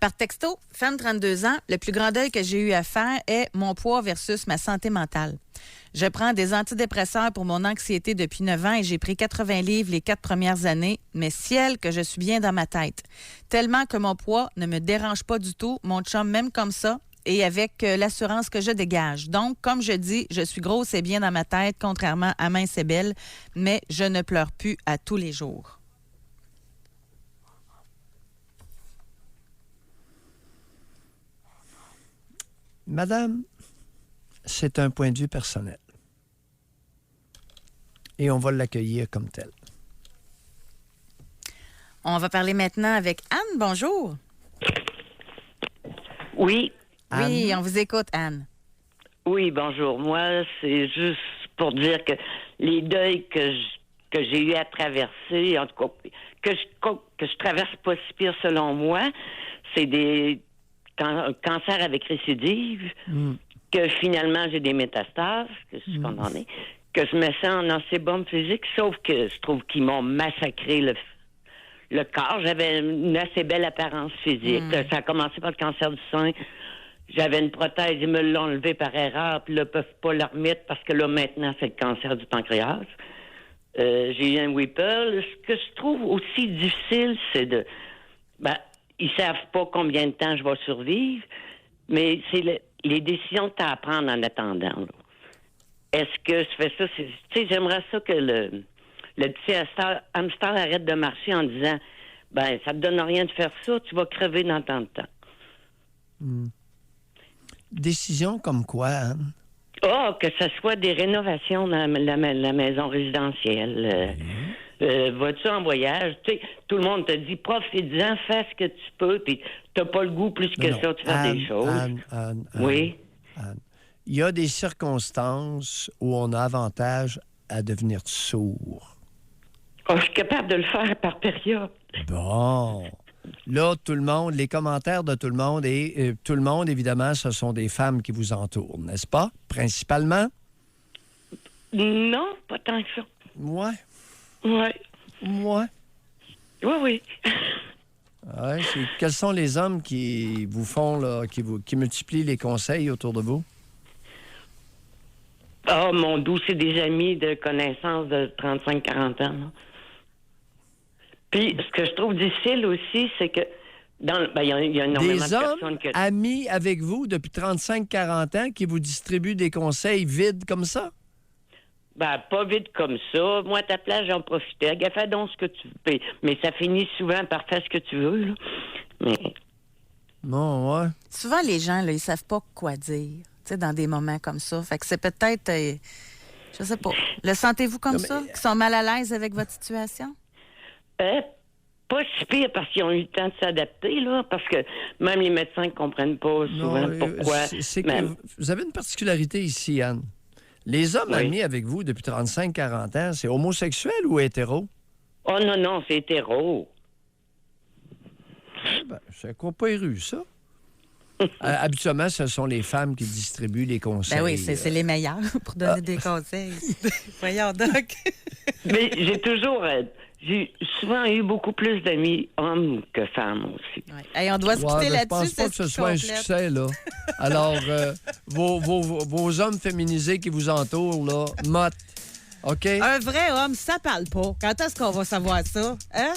Par texto, femme 32 ans, le plus grand deuil que j'ai eu à faire est mon poids versus ma santé mentale. Je prends des antidépresseurs pour mon anxiété depuis 9 ans et j'ai pris 80 livres les 4 premières années, mais ciel que je suis bien dans ma tête. Tellement que mon poids ne me dérange pas du tout, mon chum même comme ça, et avec l'assurance que je dégage. Donc, comme je dis, je suis grosse et bien dans ma tête, contrairement à mince et belle, mais je ne pleure plus à tous les jours. Madame, c'est un point de vue personnel. Et on va l'accueillir comme tel. On va parler maintenant avec Anne. Bonjour. Oui. Anne? Oui, on vous écoute, Anne. Oui, bonjour. Moi, c'est juste pour dire que les deuils que j'ai eu à traverser, en tout cas, que je traverse pas si pire selon moi, c'est des cancers avec récidive, que finalement j'ai des métastases, que je suis condamnée, que je me sens en assez bonne physique, sauf que je trouve qu'ils m'ont massacré le corps. J'avais une assez belle apparence physique. Ça a commencé par le cancer du sein. J'avais une prothèse, ils me l'ont enlevée par erreur, puis là, ils peuvent pas la remettre parce que là, maintenant, c'est le cancer du pancréas. J'ai eu un Whipple. Ce que je trouve aussi difficile, c'est de... ils savent pas combien de temps je vais survivre, mais c'est les décisions que tu as à prendre en attendant. Là. Est-ce que je fais ça? Tu sais, j'aimerais ça que le petit hamster arrête de marcher en disant ça te donne rien de faire ça, tu vas crever dans tant de temps. Décision comme quoi, Anne? Que ce soit des rénovations dans la maison résidentielle. Vas-tu en voyage? Tu sais, tout le monde te dit, profite-en, fais ce que tu peux, puis t'as pas le goût plus que ça de faire des choses. Anne, oui. Anne. Il y a des circonstances où on a avantage à devenir sourd. Je suis capable de le faire par période. Bon. Là, tout le monde, les commentaires de tout le monde, et tout le monde, évidemment, ce sont des femmes qui vous entourent, n'est-ce pas? Principalement? Non, pas tant que ça. Ouais. Ouais. Ouais. Oui. Ouais, quels sont les hommes qui vous font, là, qui multiplient les conseils autour de vous? Mon doux, c'est des amis de connaissances de 35-40 ans. Là. Puis, ce que je trouve difficile aussi, c'est que Il y a énormément Des de hommes personnes que... amis avec vous depuis 35-40 ans qui vous distribuent des conseils vides comme ça? Pas vite comme ça. Moi, à ta place, j'en profitais. Fais donc ce que tu veux. Mais ça finit souvent par faire ce que tu veux, là. Mais... Bon, ouais. Souvent, les gens, là, ils savent pas quoi dire, tu sais, dans des moments comme ça. Fait que c'est peut-être, je sais pas. Le sentez-vous comme ça? Qu'ils sont mal à l'aise avec votre situation? Pas si pire parce qu'ils ont eu le temps de s'adapter, là, parce que même les médecins ne comprennent pas souvent pourquoi. C'est que vous avez une particularité ici, Anne. Les hommes amis avec vous depuis 35-40 ans, c'est homosexuel ou hétéro? Oh non, c'est hétéro. C'est quoi pas éru, ça? Habituellement, ce sont les femmes qui distribuent les conseils. Ben oui, c'est les meilleurs pour donner des conseils. Voyons donc. Mais j'ai souvent eu beaucoup plus d'amis hommes que femmes aussi. Ouais. Hey, on doit se quitter là-dessus. Je pense pas que ce soit un succès, là. Alors, vos hommes féminisés qui vous entourent, là, motte. OK? Un vrai homme, ça parle pas. Quand est-ce qu'on va savoir ça? Hein?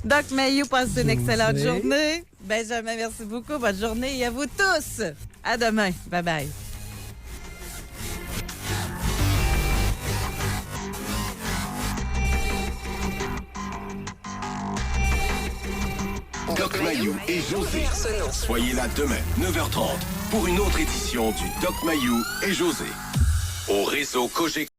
Doc Mayou, passez une excellente journée. Benjamin, merci beaucoup. Bonne journée et à vous tous. À demain. Bye-bye. Doc Mayou et José. Soyez là demain, 9h30, pour une autre édition du Doc Mayou et José. Au réseau Cogeco.